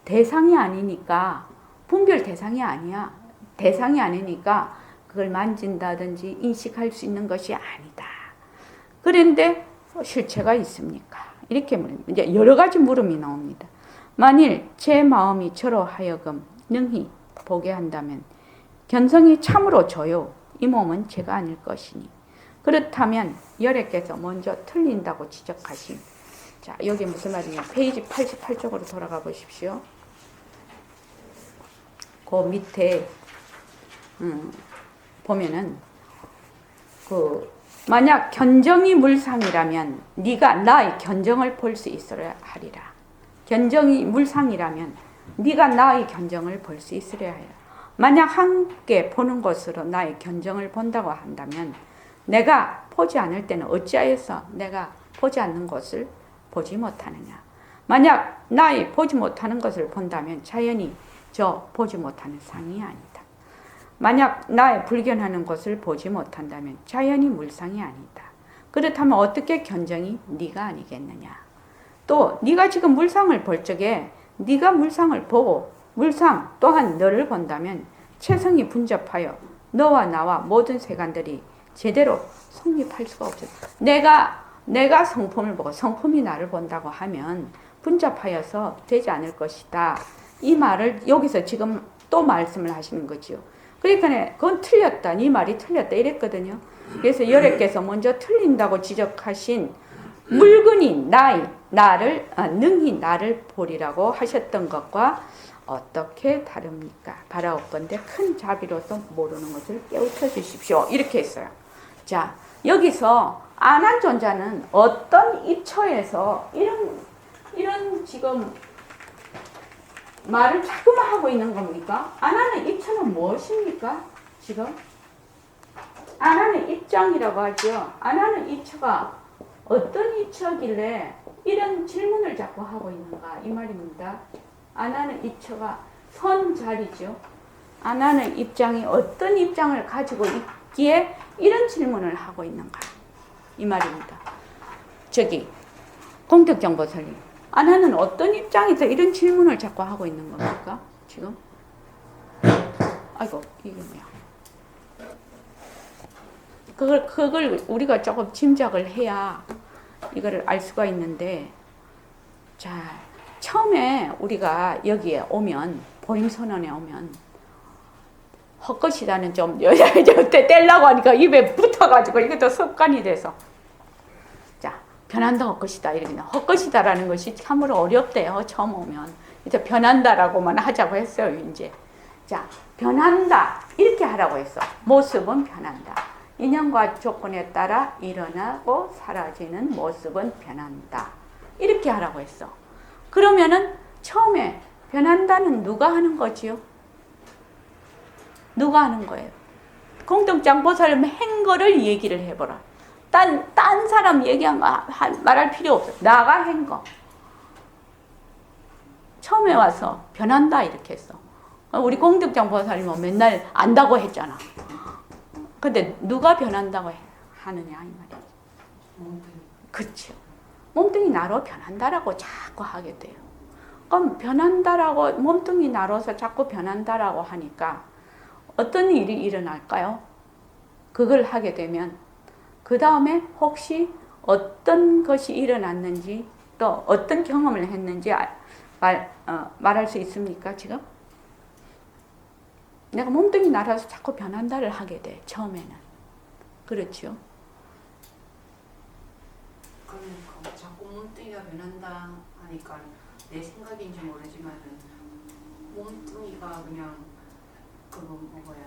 대상이 아니니까 분별 대상이 아니야. 대상이 아니니까 그걸 만진다든지 인식할 수 있는 것이 아니다. 그런데 실체가 있습니까? 이렇게 이제 여러 가지 물음이 나옵니다. 만일 제 마음이 저로 하여금 능히 보게 한다면 견성이 참으로 저요. 이 몸은 제가 아닐 것이니. 그렇다면 열애께서 먼저 틀린다고 지적하신. 자, 여기 무슨 말이냐? 페이지 88쪽으로 돌아가 보십시오. 그 밑에 보면은 그 만약 견정이 물상이라면 네가 나의 견정을 볼 수 있어야 하리라. 견정이 물상이라면 네가 나의 견정을 볼 수 있으려 하여. 만약 함께 보는 것으로 나의 견정을 본다고 한다면 내가 보지 않을 때는 어찌하여서 내가 보지 않는 것을 보지 못하느냐. 만약 나의 보지 못하는 것을 본다면 자연히 저 보지 못하는 상이 아니다. 만약 나의 불견하는 것을 보지 못한다면 자연히 물상이 아니다. 그렇다면 어떻게 견정이 네가 아니겠느냐. 또 네가 지금 물상을 볼 적에 네가 물상을 보고 물상 또한 너를 본다면 체성이 분접하여 너와 나와 모든 세간들이 제대로 성립할 수가 없었다. 내가 성품을 보고 성품이 나를 본다고 하면 분접하여서 되지 않을 것이다. 이 말을 여기서 지금 또 말씀을 하시는 거지요. 그러니까 그건 틀렸다. 네 말이 틀렸다. 이랬거든요. 그래서 여래께서 먼저 틀린다고 지적하신 물근이 나를 능히 나를 보리라고 하셨던 것과 어떻게 다릅니까? 바라옵건대 큰 자비로서 모르는 것을 깨우쳐 주십시오. 이렇게 했어요. 자, 여기서 안한 존자는 어떤 입처에서 이런 지금 말을 자꾸만 하고 있는 겁니까? 안하는 입처는 무엇입니까? 지금 안하는 입장이라고 하죠. 안하는 입처가 어떤 입처길래 이런 질문을 자꾸 하고 있는가 이 말입니다. 안하는 입처가 선 자리죠. 안하는 입장이 어떤 입장을 가지고 있기에 이런 질문을 하고 있는가 이 말입니다. 저기 공덕정보설님, 안하는 어떤 입장에서 이런 질문을 자꾸 하고 있는 겁니까? 지금? 아이고 이게 뭐야? 그걸 우리가 조금 짐작을 해야 이거를 알 수가 있는데, 자, 처음에 우리가 여기에 오면, 보림선언에 오면, 헛것이다는 좀 떼려고 하니까 입에 붙어가지고 이것도 습관이 돼서. 자, 변한다 헛것이다. 이러면 헛것이다라는 것이 참으로 어렵대요. 처음 오면. 이제 변한다라고만 하자고 했어요, 이제. 자, 변한다. 이렇게 하라고 했어. 모습은 변한다. 인연과 조건에 따라 일어나고 사라지는 모습은 변한다. 이렇게 하라고 했어. 그러면은 처음에 변한다는 누가 하는 거지요? 누가 하는 거예요? 공덕장보살님 한 거를 얘기를 해보라. 딴 사람 말할 필요 없어. 나가 한 거. 처음에 와서 변한다 이렇게 했어. 우리 공덕장보살님은 맨날 안다고 했잖아. 근데 누가 변한다고 하느냐 이 말이야. 몸뚱이. 그렇죠. 몸뚱이 나로 변한다라고 자꾸 하게 돼요. 그럼 변한다라고 몸뚱이 나로서 자꾸 변한다라고 하니까 어떤 일이 일어날까요? 그걸 하게 되면 그 다음에 혹시 어떤 것이 일어났는지 또 어떤 경험을 했는지 말할 수 있습니까 지금? 내가 몸뚱이 날아서 자꾸 변한다를 하게 돼, 처음에는. 그렇죠? 그러면 자꾸 몸뚱이가 변한다 하니까 내 생각인지 모르지만 몸뚱이가 그냥 그거 뭐야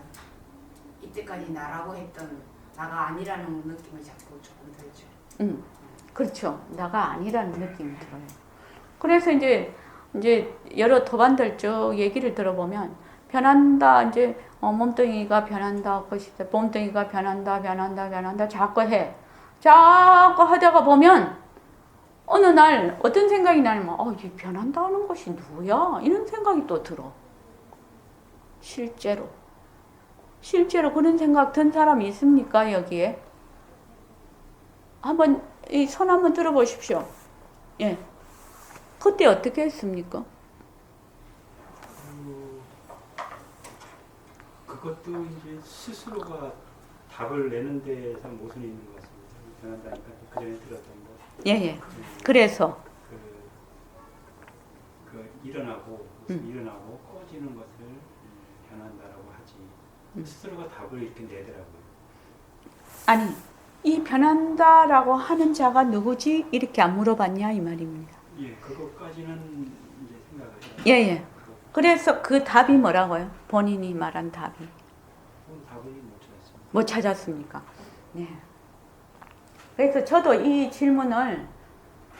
이때까지 나라고 했던 나가 아니라는 느낌이 자꾸 조금 들죠. 그렇죠. 나가 아니라는 느낌이 들어요. 그래서 이제 여러 도반들 쭉 얘기를 들어보면 변한다, 이제, 몸뚱이가 변한다, 것이다. 몸뚱이가 변한다, 자꾸 해. 자꾸 하다가 보면, 어느 날, 어떤 생각이 나면, 이 변한다는 것이 누구야? 이런 생각이 또 들어. 실제로 그런 생각 든 사람이 있습니까, 여기에? 이 손 한번 들어보십시오. 예. 그때 어떻게 했습니까? 그것도 이제 스스로가 답을 내는 데서 모순이 있는 것 같습니다. 변한다니까 그 전에 들었던 거. 예. 그래서 일어나고 꺼지는 것을 변한다라고 하지. 스스로가 답을 이렇게 내더라고요. 아니, 이 변한다라고 하는 자가 누구지? 이렇게 안 물어봤냐 이 말입니다. 예, 그것까지는 이제 생각을 해요. 예. 그래서 그 답이 뭐라고요? 본인이 말한 답이. 답을 못 찾았습니다. 못 찾았습니까? 네. 그래서 저도 이 질문을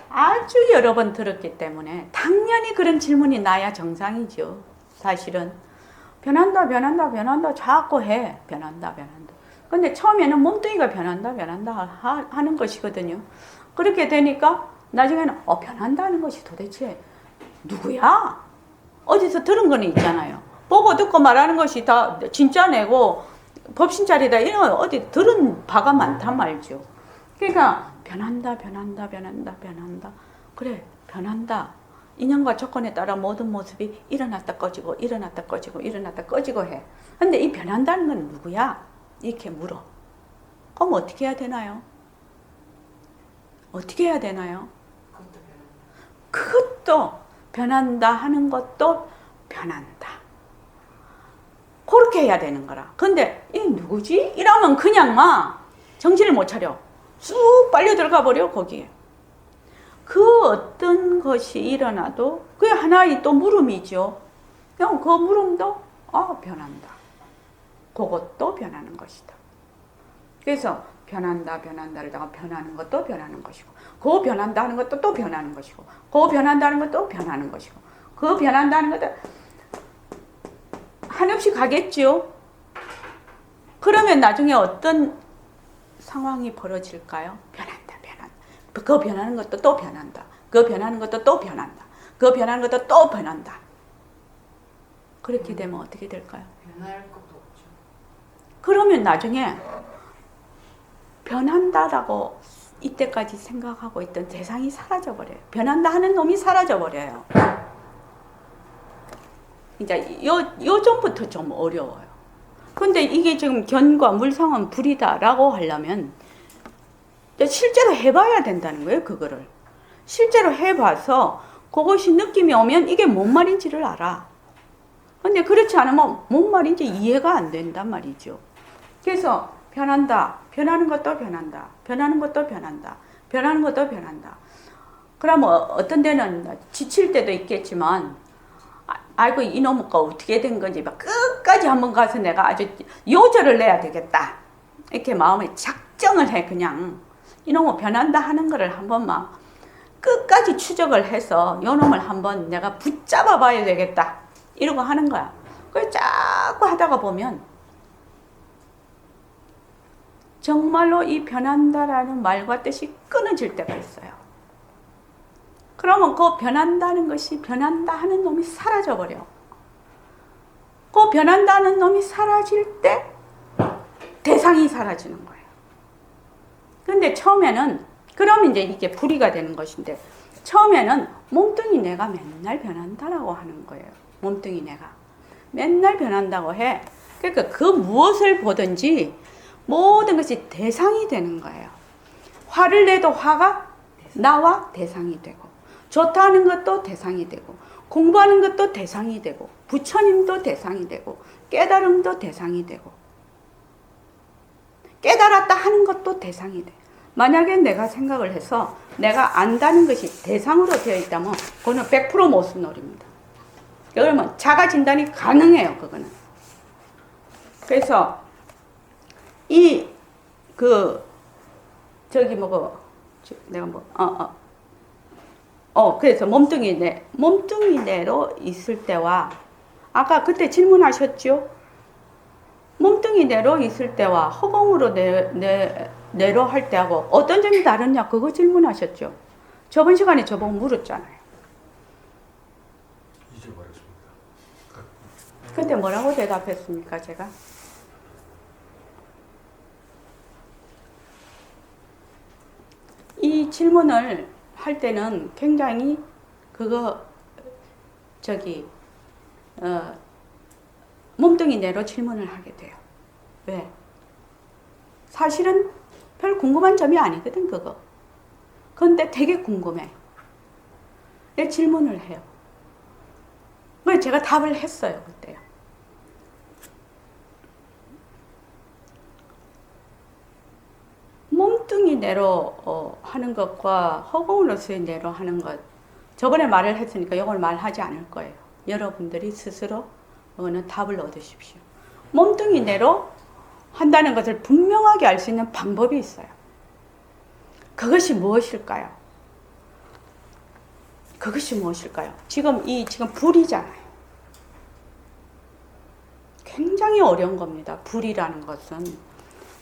아주 여러 번 들었기 때문에 당연히 그런 질문이 나야 정상이죠. 사실은 변한다 변한다 변한다 자꾸 해. 변한다 변한다. 근데 처음에는 몸뚱이가 변한다 변한다 하는 것이거든요. 그렇게 되니까 나중에는 변한다는 것이 도대체 누구야? 어디서 들은 거는 있잖아요. 보고 듣고 말하는 것이 다 진짜 내고 법신자리다 이런 거 어디 들은 바가 많단 말이죠. 그러니까 변한다 변한다 변한다 변한다. 그래 변한다. 인연과 조건에 따라 모든 모습이 일어났다 꺼지고 일어났다 꺼지고 일어났다 꺼지고 해. 근데 이 변한다는 건 누구야? 이렇게 물어. 그럼 어떻게 해야 되나요? 어떻게 해야 되나요? 그것도 변한다 하는 것도 변한다. 그렇게 해야 되는 거라. 근데 이 누구지? 이러면 그냥 막 정신을 못 차려. 쑥 빨려 들어가 버려 거기에. 그 어떤 것이 일어나도 그게 하나의 또 물음이죠. 그냥 그 물음도 변한다. 그것도 변하는 것이다. 그래서 변한다 변한다를 변하는 것도 변하는 것이고 그 변한다 하는 것도 또 변하는 것이고 그 변한다는 것도 변하는 것이고 그 변한다는 것도 한없이 가겠죠. 그러면 나중에 어떤 상황이 벌어질까요? 변한다 변한다. 그 변하는 것도 또 변한다. 그 변하는 것도 또 변한다. 그 변하는 것도 또 변한다. 그렇게 되면 어떻게 될까요? 변할 것도 없죠. 그러면 나중에 변한다라고 이때까지 생각하고 있던 대상이 사라져버려요. 변한다 하는 놈이 사라져버려요. 이제 요 전부터 좀 어려워요. 근데 이게 지금 견과 물상은 불이다라고 하려면 실제로 해봐야 된다는 거예요. 그거를 실제로 해봐서 그것이 느낌이 오면 이게 뭔 말인지를 알아. 근데 그렇지 않으면 뭔 말인지 이해가 안 된단 말이죠. 그래서 변한다. 변하는 것도 변한다. 변하는 것도 변한다. 변하는 것도 변한다. 그러면 어떤 데는 지칠 때도 있겠지만 아이고 이놈의 거 어떻게 된 건지 막 끝까지 한번 가서 내가 아주 요절을 내야 되겠다. 이렇게 마음에 작정을 해. 그냥 이놈의 변한다 하는 거를 한번 막 끝까지 추적을 해서 요놈을 한번 내가 붙잡아 봐야 되겠다. 이러고 하는 거야. 그래서 자꾸 하다가 보면 정말로 이 변한다라는 말과 뜻이 끊어질 때가 있어요. 그러면 그 변한다는 것이 변한다 하는 놈이 사라져버려. 그 변한다는 놈이 사라질 때 대상이 사라지는 거예요. 근데 처음에는 그럼 이제 이게 불이가 되는 것인데 처음에는 몸뚱이 내가 맨날 변한다라고 하는 거예요. 몸뚱이 내가 맨날 변한다고 해. 그러니까 그 무엇을 보든지 모든 것이 대상이 되는 거예요. 화를 내도 화가 나와 대상이 되고 좋다는 것도 대상이 되고 공부하는 것도 대상이 되고 부처님도 대상이 되고 깨달음도 대상이 되고 깨달았다 하는 것도 대상이 돼. 만약에 내가 생각을 해서 내가 안다는 것이 대상으로 되어 있다면 그거는 100% 모순놀이입니다. 그러면 자가 진단이 가능해요. 그거는. 그래서 그래서 몸뚱이 내로 있을 때와 아까 그때 질문하셨죠? 몸뚱이 내로 있을 때와 허공으로 내로 할 때하고 어떤 점이 다르냐 그거 질문하셨죠? 저번 시간에 저보고 물었잖아요. 잊어버렸습니다. 그때 뭐라고 대답했습니까 제가? 이 질문을 할 때는 굉장히 몸뚱이 내로 질문을 하게 돼요. 왜? 사실은 별 궁금한 점이 아니거든 그거. 그런데 되게 궁금해. 내 질문을 해요. 그래서 제가 답을 했어요 그때요. 몸뚱이 내로 하는 것과 허공으로서의 내로 하는 것 저번에 말을 했으니까 이걸 말하지 않을 거예요. 여러분들이 스스로 이거는 답을 얻으십시오. 몸뚱이 내로 한다는 것을 분명하게 알 수 있는 방법이 있어요. 그것이 무엇일까요? 그것이 무엇일까요? 지금 불이잖아요. 굉장히 어려운 겁니다. 불이라는 것은.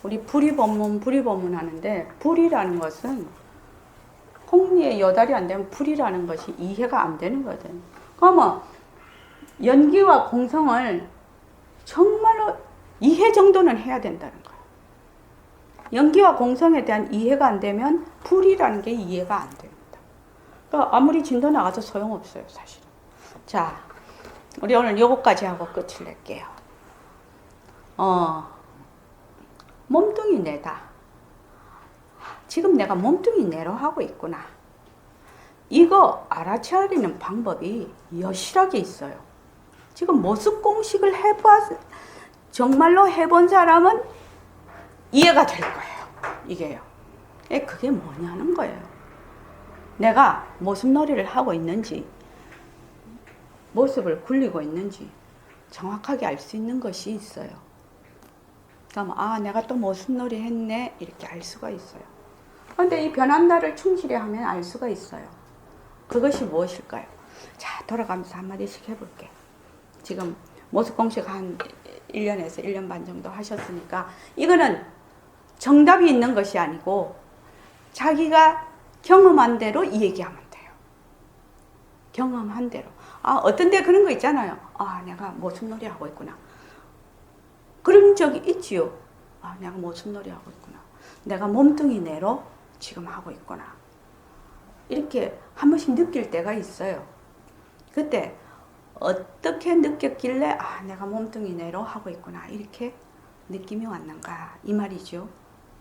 우리 불이법문 하는데, 불이라는 것은 홍리의 여달이 안 되면 불이라는 것이 이해가 안 되는 거거든요. 그러면 연기와 공성을 정말로 이해 정도는 해야 된다는 거예요. 연기와 공성에 대한 이해가 안 되면 불이라는 게 이해가 안 됩니다. 그러니까 아무리 진도 나가도 소용없어요, 사실은. 자, 우리 오늘 요거까지 하고 끝을 낼게요. 몸뚱이 내다. 지금 내가 몸뚱이 내로 하고 있구나. 이거 알아차리는 방법이 여실하게 있어요. 지금 모습 공식을 정말로 해본 사람은 이해가 될 거예요. 이게요. 그게 뭐냐는 거예요. 내가 모습놀이를 하고 있는지, 모습을 굴리고 있는지 정확하게 알 수 있는 것이 있어요. 그러면 내가 또 모습놀이 했네 이렇게 알 수가 있어요. 그런데 이 변한다를 충실히 하면 알 수가 있어요. 그것이 무엇일까요? 자, 돌아가면서 한마디씩 해볼게. 지금 모습 공식 한 1년에서 1년 반 정도 하셨으니까 이거는 정답이 있는 것이 아니고 자기가 경험한 대로 이 얘기하면 돼요. 경험한 대로. 어떤 데 그런 거 있잖아요. 내가 모습놀이 하고 있구나. 그런 적이 있지요. 내가 모습놀이 하고 있구나. 내가 몸뚱이 내로 지금 하고 있구나. 이렇게 한 번씩 느낄 때가 있어요. 그때 어떻게 느꼈길래 내가 몸뚱이 내로 하고 있구나. 이렇게 느낌이 왔는가. 이 말이죠.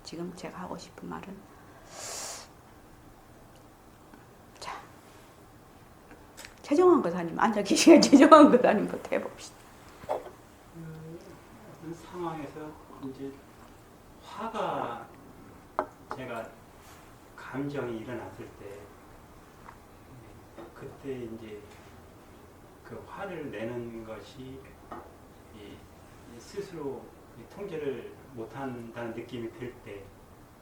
지금 제가 하고 싶은 말은. 자, 최정환 교사님 앉아 계시면 최정환 교사님부터 해봅시다. 어떤 상황에서 이제 화가 제가 감정이 일어났을 때 그때 이제 그 화를 내는 것이 스스로 통제를 못한다는 느낌이 들 때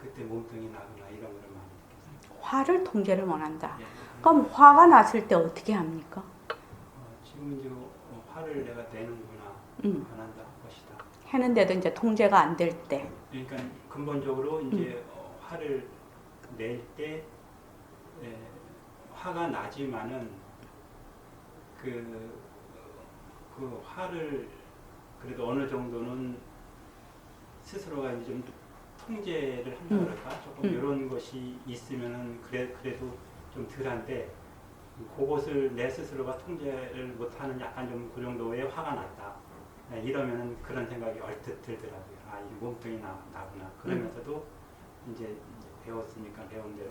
그때 몸뚱이 나거나 이런 거를 많이 느꼈어요. 화를 통제를 못한다. 예. 그럼 화가 났을 때 어떻게 합니까? 지금 이제 화를 내가 내는구나, 변한다 것이다. 했는데도 이제 통제가 안 될 때. 그러니까 근본적으로 이제 화를 낼 때 화가 나지만은 그 화를 그래도 어느 정도는 스스로가 이제 좀 통제를 한다 그럴까? 조금 이런 것이 있으면은 그래도 좀 덜한데 그것을 내 스스로가 통제를 못하는 약간 좀 그 정도의 화가 났다. 이러면은 그런 생각이 얼뜻 들더라고요. 이 몸뚱이 나구나. 그러면서도 이제 배웠으니까 배운 대로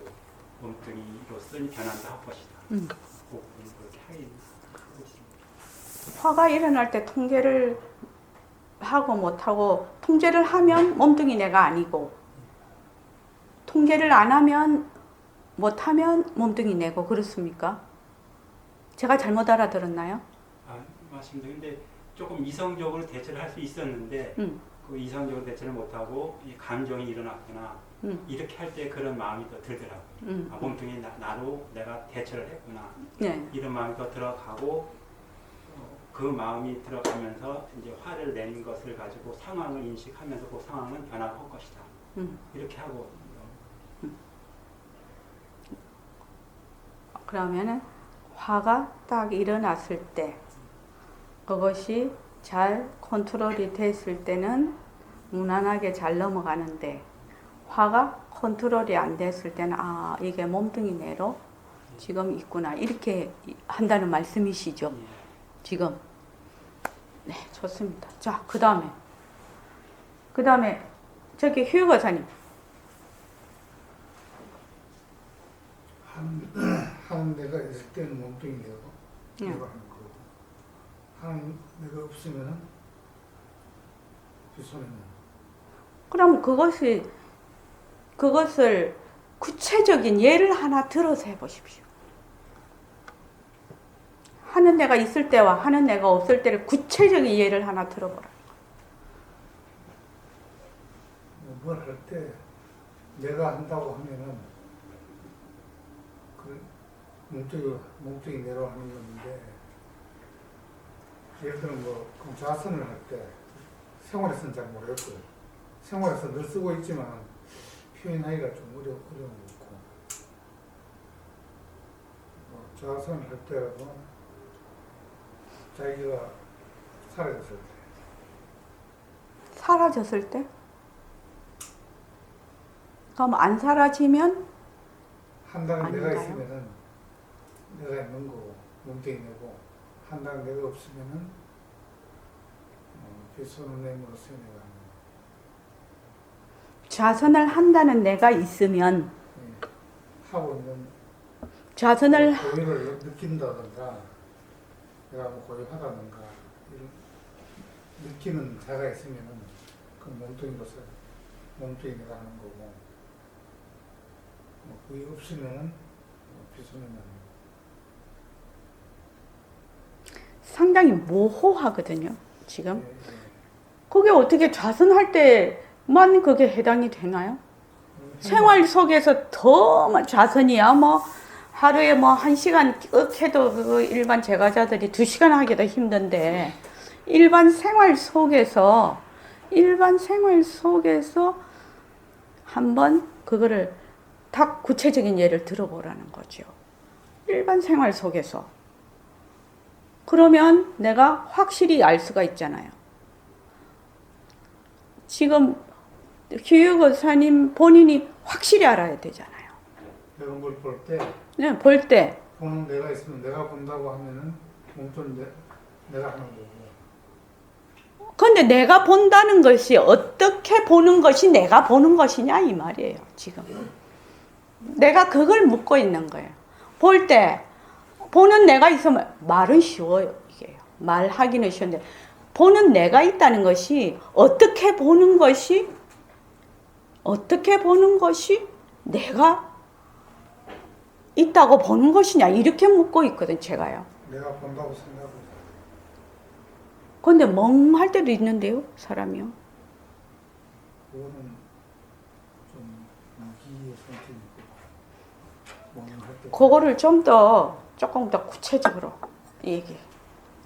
몸뚱이로서 변한다 할 것이다. 꼭 그렇게 하긴 하고 있습니다. 화가 일어날 때 통제를 하고 못하고, 통제를 하면 몸뚱이 내가 아니고, 통제를 안 하면 못하면 몸뚱이 내고, 그렇습니까? 제가 잘못 알아들었나요? 맞습니다. 근데 조금 이성적으로 대처를 할 수 있었는데 그 이성적으로 대처를 못하고 이 감정이 일어났구나. 이렇게 할 때 그런 마음이 더 들더라고요. 몸뚱이 나로 내가 대처를 했구나. 네. 이런 마음이 더 들어가고 그 마음이 들어가면서 이제 화를 낸 것을 가지고 상황을 인식하면서 그 상황은 변화할 것이다. 이렇게 하고 그러면은 화가 딱 일어났을 때, 그것이 잘 컨트롤이 됐을 때는 무난하게 잘 넘어가는데, 화가 컨트롤이 안 됐을 때는 이게 몸뚱이 내로 지금 있구나, 이렇게 한다는 말씀이시죠. 지금. 네, 좋습니다. 자, 그 다음에 저기 휴 과사님. 하는 데가 있을 때는 몸뚱이 내고 내가 하는 거고, 하는 데가 없으면은 뒷손에 넣는. 그럼 그것을 구체적인 예를 하나 들어서 해보십시오. 하는 데가 있을 때와 하는 데가 없을 때를 구체적인 예를 하나 들어보라. 뭘 할 때 내가 한다고 하면은 몸뚱이 내려가는 건데, 예를 들어 뭐 그럼 좌선을 할 때 생활에서는 잘 모르겠고요. 생활에서 늘 쓰고 있지만 표현하기가 좀 어려운 거 있고, 뭐 좌선을 할 때라도 자기가 사라졌을 때, 사라졌을 때? 그럼 안 사라지면 한다는 내가 아닌가요? 있으면은 내가 있는 거고 몸뚱이 내고, 한다는 내가 없으면은 뒷손을 내밀어서 내가 하는 거. 좌선을 한다는 내가 있으면 예. 하고 있는 좌선을 고유를 느낀다든가, 내가 뭐 고유하다든가 이런 느끼는 자가 있으면은 그 몸뚱이로서 몸뚱이 내가 하는 거고, 뭐 그게 없으면은 뒷손을 내는 거. 상당히 모호하거든요. 지금 예, 예. 그게 어떻게 좌선할 때만 그게 해당이 되나요? 생활 속에서 더 좌선이야. 뭐 하루에 뭐 1시간 ước 해도 그 일반 제과자들이 2시간 하기도 힘든데, 일반 생활 속에서 한번 그거를 딱 구체적인 예를 들어보라는 거죠. 일반 생활 속에서. 그러면 내가 확실히 알 수가 있잖아요. 지금 교육의사님 본인이 확실히 알아야 되잖아요. 내가 뭘 볼 때, 네, 볼 때. 보는 내가 있으면 내가 본다고 하면은 몸뚱이 내가 하는 거고. 근데 내가 본다는 것이 어떻게 보는 것이 내가 보는 것이냐 이 말이에요. 지금 내가 그걸 묻고 있는 거예요. 볼 때 보는 내가 있으면 말은 쉬워요. 이게요. 말하기는 쉬운데 보는 내가 있다는 것이 어떻게 보는 것이 내가 있다고 보는 것이냐 이렇게 묻고 있거든 제가요. 내가 본다고 생각을 해. 근데 멍할 때도 있는데요, 사람이요. 그거는 좀 무기의 선택이고, 뭐는 할 때. 그거를 조금 더 구체적으로 얘기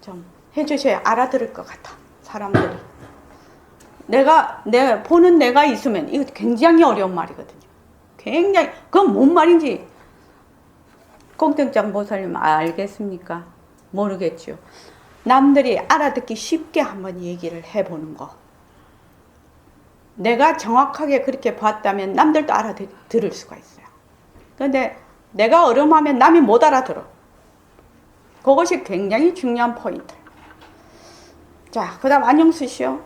좀 해주셔야 알아들을 것 같아, 사람들이. 내가 보는 내가 있으면 이거 굉장히 어려운 말이거든요. 굉장히. 그건 뭔 말인지 공정장 보살님 알겠습니까? 모르겠죠. 남들이 알아듣기 쉽게 한번 얘기를 해보는 거. 내가 정확하게 그렇게 봤다면 남들도 알아들을 수가 있어요. 그런데 내가 어려움하면 남이 못 알아들어. 그것이 굉장히 중요한 포인트. 자, 그 다음 안영수 씨요.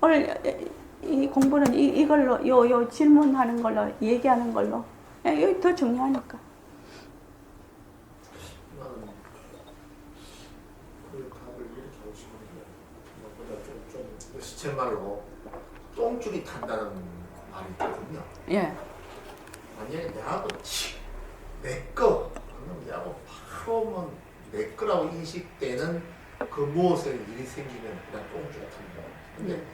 오늘 이 공부는 이걸로 요 질문하는 걸로 얘기하는 걸로. 이게 더 중요하니까. 그 답을 이렇게 하고 싶은데 무엇보다 좀 시쳇말로 똥줄이 탄다는 말이 있거든요. 예. 만약에 내하고 내꺼 그러면 내하고 바로 내 거라고 인식되는 그 무엇에 일이 생기면 그냥 똥줄이 탄다. 근데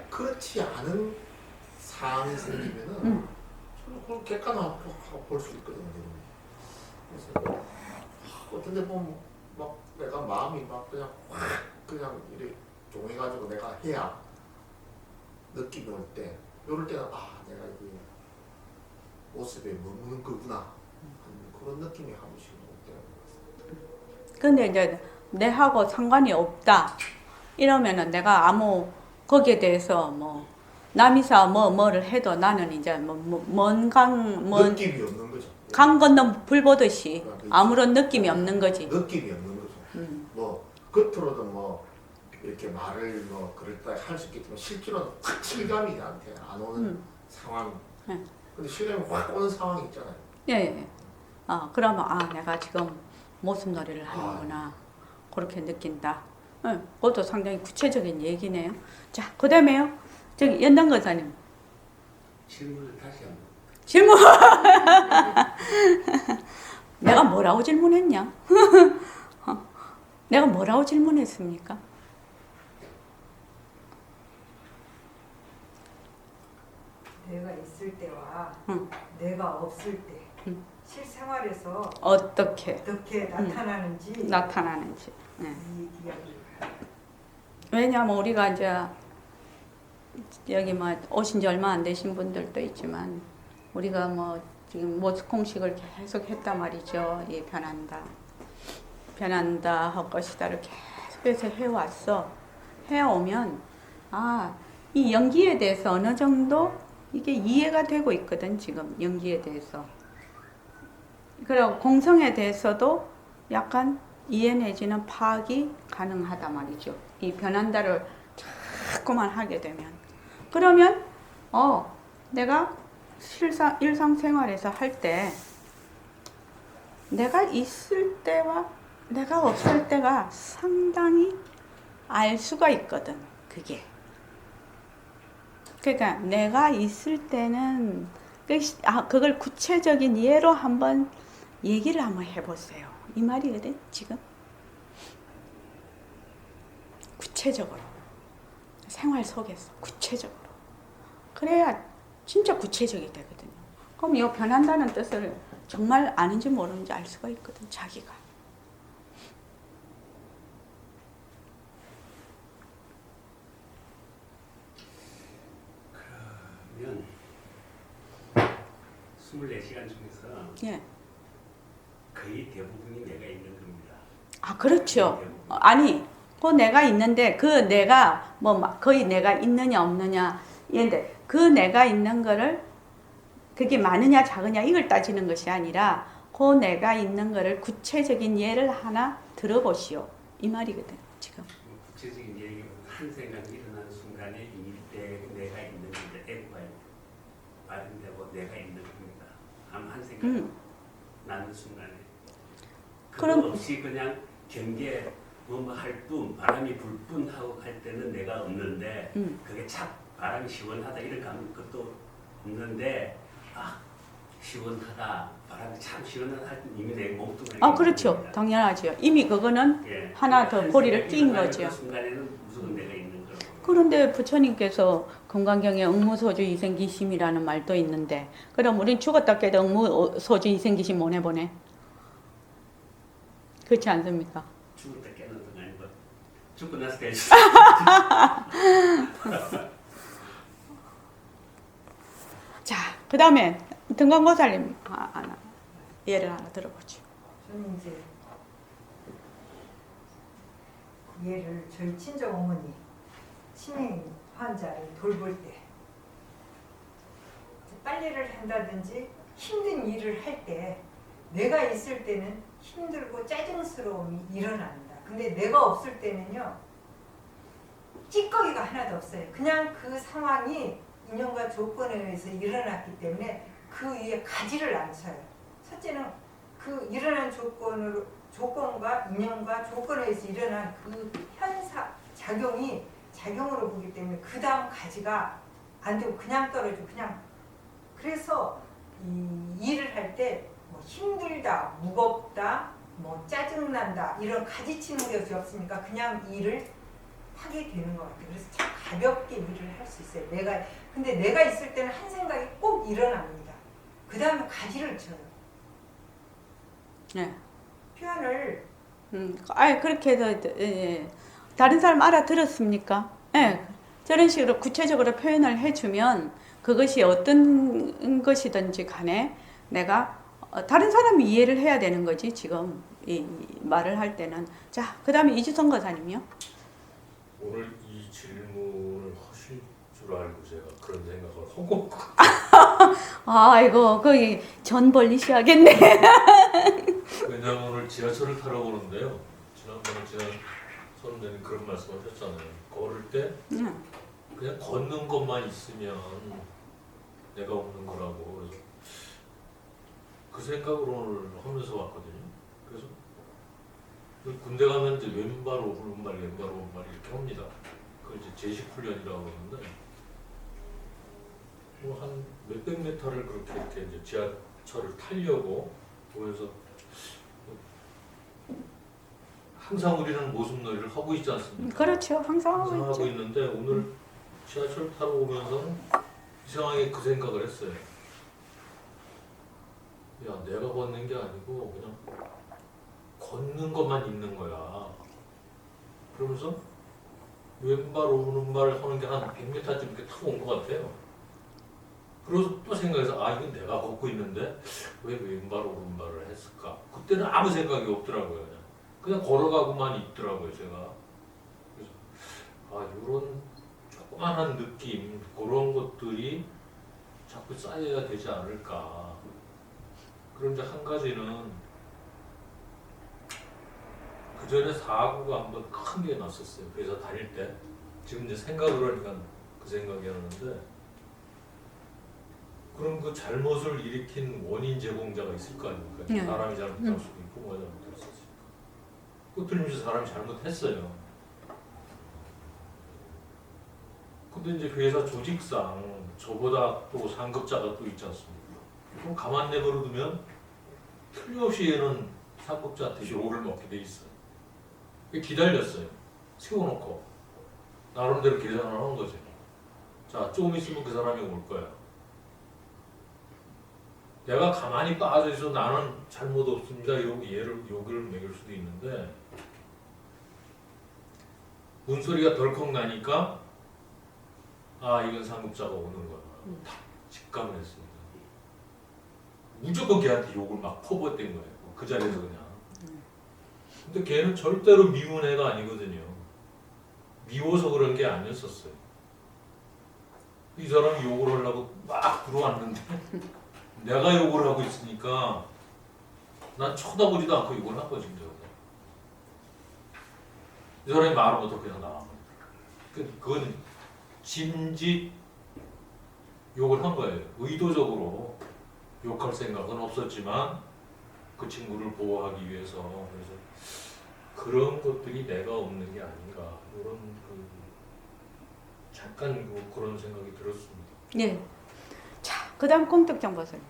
그렇지 않은 상황이 생기면은 저는 그걸 객관화하고 볼 수 있거든요. 그래서 어떤데 보면 막 내가 마음이 막 그냥 이렇게 종해가지고 내가 해야 느낌이 올 때, 이럴 때는 내가 이 모습에 머무는 거구나 하는 그런 느낌이 한 번씩 올 때가 있어요. 근데 이제 내하고 상관이 없다 이러면은 내가 아무 거기에 대해서 뭐 남이사 뭐를 해도 나는 이제 먼 느낌이 없는 거죠. 강 건너 불 보듯이 아무런 느낌이 없는 거지. 느낌이 없는 거죠. 뭐 겉으로도 뭐 이렇게 말을 뭐 그럴 때 할 수 있겠지만 실제로는 확 실감이 나한테 안 오는 상황. 네. 근데 실감이 확 오는 상황이 있잖아요. 예. 그러면 내가 지금 모습놀이를 하는구나. 그렇게 느낀다. 그것도 상당히 구체적인 얘기네요. 자, 그 다음에요. 저기 연당 권사님. 질문을 다시 한번. 질문. 내가 뭐라고 질문했냐? 내가 뭐라고 질문했습니까? 내가 있을 때와 응. 내가 없을 때 실생활에서 어떻게 어떻게 나타나는지 나타나는지. 네. 이 이야기를 왜냐하면 우리가 이제 여기 뭐 오신 지 얼마 안 되신 분들도 있지만 우리가 뭐 지금 모습공식을 계속 했단 말이죠. 이 변한다, 변한다 할 것이다를 계속해서 해왔어. 해오면 이 연기에 대해서 어느 정도 이게 이해가 되고 있거든. 지금 연기에 대해서. 그리고 공성에 대해서도 약간 이해 내지는 파악이 가능하단 말이죠. 이 변한다를 자꾸만 하게 되면. 그러면 내가 일상생활에서 할 때 내가 있을 때와 내가 없을 때가 상당히 알 수가 있거든. 그게. 그러니까 내가 있을 때는 그걸 구체적인 예로 한번 얘기를 한번 해보세요. 이 말이거든 지금. 구체적으로 생활 속에서 구체적으로 그래야 진짜 구체적이 되거든요. 그럼 이 변한다는 뜻을 정말 아는지 모르는지 알 수가 있거든 자기가. 그러면 24시간 중에서 예. 거의 대부분이 내가 있는 겁니다. 그렇죠. 아니, 그 내가 있는데 그 내가 뭐 거의 내가 있느냐 없느냐 얘인데 그 내가 있는 거를 그게 많으냐 작으냐 이걸 따지는 것이 아니라 그 내가 있는 거를 구체적인 예를 하나 들어보시오. 이 말이거든 지금. 구체적인 얘기는 한 생각이 일어나는 순간에 이때 내가 있는 건데 에고가 발현되고 내가 있는 겁니다. 한 생각 나는 순간에 그거 그럼- 없이 그냥 경계 뭐 할 뿐 바람이 불 뿐 하고 할 때는 내가 없는데 그게 착 바람이 시원하다 이렇게 하면 그것도 없는데 시원하다 바람이 참 시원하다 할 때 이미 내 몸뚱아리 그렇죠. 당연하죠. 이미 그거는 예. 하나 더 고리를 띈 일어나는 거죠. 그 순간에는 무조건 내가 있는 거라고. 그런데 부처님께서 금강경에 응무소주 이생기심이라는 말도 있는데 그럼 우린 죽었다 깨도 응무소주 이생기심 못 해보네. 그렇지 않습니까? 죽을 때 깨는 건 아니고 죽고 나서 깨지. 자, 그 다음에 등광보살님 예를 하나 들어보죠. 저는 이제 그 예를 저희 친정 어머니 치매 환자를 돌볼 때 빨래를 한다든지 힘든 일을 할 때 내가 있을 때는 힘들고 짜증스러움이 일어난다. 근데 내가 없을 때는요 찌꺼기가 하나도 없어요. 그냥 그 상황이 인연과 조건에 의해서 일어났기 때문에 그 위에 가지를 안 쳐요. 첫째는 그 일어난 조건과 인연과 조건에 의해서 일어난 그 현상 작용이 작용으로 보기 때문에 그 다음 가지가 안 되고 그냥 떨어지고 그냥. 그래서 이 일을 할 때 뭐 힘들다, 무겁다, 뭐 짜증난다 이런 가지치는 것이 없으니까 그냥 일을 하게 되는 것 같아요. 그래서 참 가볍게 일을 할 수 있어요. 근데 내가 있을 때는 한 생각이 꼭 일어납니다. 그 다음에 가지를 쳐요. 네. 표현을 그렇게 해서 다른 사람 알아들었습니까? 네. 저런 식으로 구체적으로 표현을 해주면 그것이 어떤 것이든지 간에 내가 다른 사람이 이해를 해야 되는 거지 지금 이 말을 할 때는. 자, 그 다음에 이주성 거사님요. 오늘 이 질문을 하실 줄 알고 제가 그런 생각을 하고 아이고 거기 전 벌리셔야겠네. 왜냐면 오늘 지하철을 타러 오는데요. 지난번에 제가 선생님 그런 말씀하셨잖아요. 걸을 때 그냥 걷는 것만 있으면 내가 없는 거라고. 그래서 그 생각으로 오늘 하면서 왔거든요. 그래서 군대 가면 이제 왼발 오른발 왼발 오른발 이렇게 합니다. 그걸 이제 제식 훈련이라고 하는데 뭐 한 몇백 메타를 그렇게 이렇게 이제 지하철을 타려고 보면서 항상 우리는 모습놀이를 하고 있지 않습니까? 그렇죠. 항상 하고 하고 있죠. 있는데 오늘 지하철 타러 오면서는 이상하게 그 생각을 했어요. 야 내가 걷는 게 아니고 그냥 걷는 것만 있는 거야. 그러면서 왼발 오른발 하는 게 한 100m쯤 이렇게 탁 온 것 같아요. 그래서 또 생각해서 아 이건 내가 걷고 있는데 왜 왼발 오른발을 했을까? 그때는 아무 생각이 없더라고요. 그냥 걸어가고만 있더라고요 제가. 그래서 아 이런 조그만한 느낌 그런 것들이 자꾸 쌓여야 되지 않을까. 그런데 한 가지는 그 전에 사고가 한번 큰 게 났었어요. 회사 다닐 때. 지금 이제 생각을 하니까 그 생각이 나는데 그럼 그 잘못을 일으킨 원인 제공자가 있을 거 아닙니까? 네. 사람이 잘못할 수도 있고 뭐가 잘못할 수도 있고. 그 틀림없이 사람이 잘못했어요. 근데 이제 회사 조직상 저보다 또 상급자가 또 있지 않습니까? 그럼 가만 내버려 두면 틀림없이 얘는 상급자한테 욕을 먹게 돼 있어요. 기다렸어요. 세워놓고 나름대로 계산을 한 거죠. 자, 조금 있으면 그 사람이 올 거야. 내가 가만히 빠져 있어 나는 잘못 없습니다. 이러고 얘를 욕을 먹일 수도 있는데 문소리가 덜컥 나니까 아 이건 상급자가 오는 거야. 딱 직감을 했습니다. 무조건 걔한테 욕을 막 퍼붓댄 거예요. 그 자리에서 그냥. 근데 걔는 절대로 미운 애가 아니거든요. 미워서 그런 게 아니었었어요. 이 사람이 욕을 하려고 막 들어왔는데 내가 욕을 하고 있으니까 난 쳐다보지도 않고 욕을 한 거지. 이 사람이 말을 못하고 그냥 나간 거예요. 그건 짐짓 욕을 한 거예요. 의도적으로 욕할 생각은 없었지만 그 친구를 보호하기 위해서. 그래서 그런 것들이 내가 없는 게 아닌가 이런 잠깐 그런 생각이 들었습니다. 네. 자, 그다음 꽁떡장 보세요.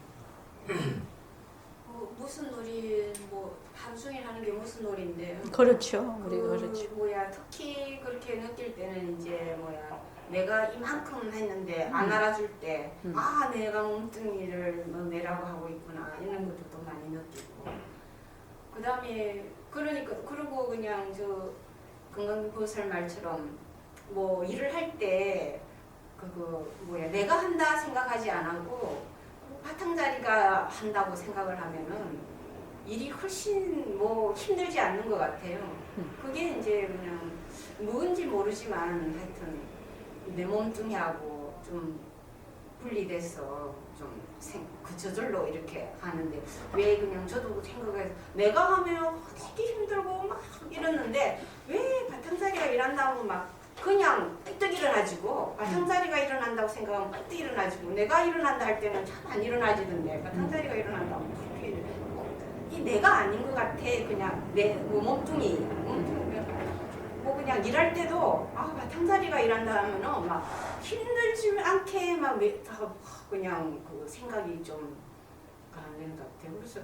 무슨 놀이 뭐 하루 종일 하는 게 무슨 놀인데 그렇죠. 우리가 그렇죠. 뭐야 특히 그렇게 느낄 때는 이제 뭐야 내가 이만큼 했는데 안 알아줄 때 아 내가 몸뚱이를 뭐 내라고 하고 있구나 이런 것도 또 많이 느끼고 그 다음에 그러니까 그러고 그냥 저 건강보살 말처럼 뭐 일을 할 때 그거 뭐야 내가 한다 생각하지 안 하고 바탕자리가 한다고 생각을 하면은 일이 훨씬 뭐 힘들지 않는 것 같아요. 그게 이제 그냥 뭔지 모르지만 하여튼 내 몸뚱이하고 좀 분리돼서 좀 저절로 이렇게 하는데 왜 그냥 저도 생각해서 내가 하면 되게 힘들고 막 이러는데 왜 바탕자리가 일한다고 막 그냥 삐뜩 일어나지고 바탕자리가 일어난다고 생각하면 삐뜩 일어나지고 내가 일어난다 할 때는 참 안 일어나지던데 바탕자리가 일어난다고 그렇게 이 내가 아닌 것 같아. 그냥 내 몸뚱이 뭐 그냥 일할 때도 아 바탕자리가 일한다 하면은 막 힘들지 않게 막 그냥 그 생각이 좀 가는 것 같아요. 그래서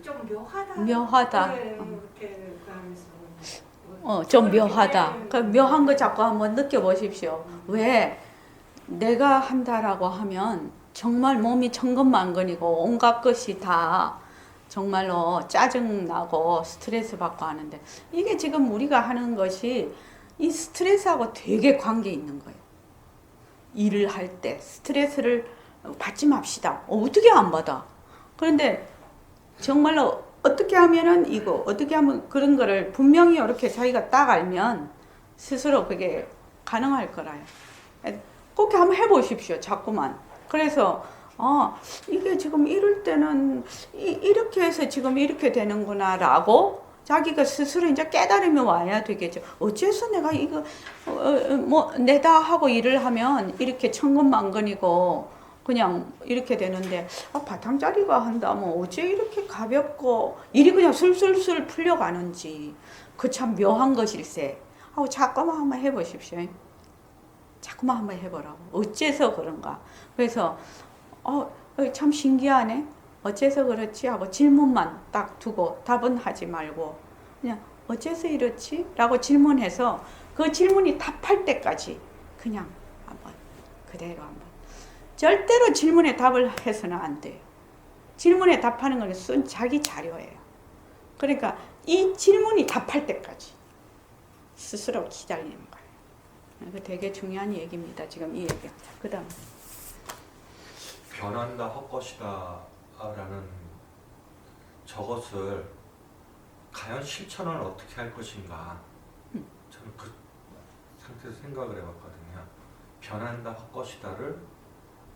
좀 묘하다. 묘하다. 네, 이렇게 하면서 좀 묘하다. 그 묘한 거 자꾸 한번 느껴보십시오. 왜 내가 한다라고 하면 정말 몸이 천근만근이고 온갖 것이 다 정말로 짜증나고 스트레스 받고 하는데 이게 지금 우리가 하는 것이 이 스트레스하고 되게 관계 있는 거예요. 일을 할 때 스트레스를 받지 맙시다. 어떻게 안 받아? 그런데 정말로 어떻게 하면은 이거 어떻게 하면 그런 거를 분명히 이렇게 자기가 딱 알면 스스로 그게 가능할 거라요. 꼭 한번 해보십시오. 자꾸만. 그래서 이게 지금 이럴 때는 이렇게 해서 지금 이렇게 되는구나 라고 자기가 스스로 이제 깨달으면 와야 되겠죠. 어째서 내가 이거 뭐 내다 하고 일을 하면 이렇게 천근만근이고 그냥 이렇게 되는데 바탕자리가 한다면 어째 이렇게 가볍고 일이 그냥 술술술 풀려가는지 그 참 묘한 것일세 하고 자꾸만 한번 해보십시오. 자꾸만 한번 해보라고. 어째서 그런가. 그래서 참 신기하네. 어째서 그렇지 하고 질문만 딱 두고 답은 하지 말고 그냥 어째서 이렇지? 라고 질문해서 그 질문이 답할 때까지 그냥 한번 그대로 한번 절대로 질문에 답을 해서는 안 돼요. 질문에 답하는 건 쓴 자기 자료예요. 그러니까 이 질문이 답할 때까지 스스로 기다리는 거예요. 이거 되게 중요한 얘기입니다. 지금 이 얘기. 그 다음. 변한다 헛것이다 라는 저것을 과연 실천을 어떻게 할 것인가 저는 그 상태에서 생각을 해봤거든요. 변한다 헛것이다를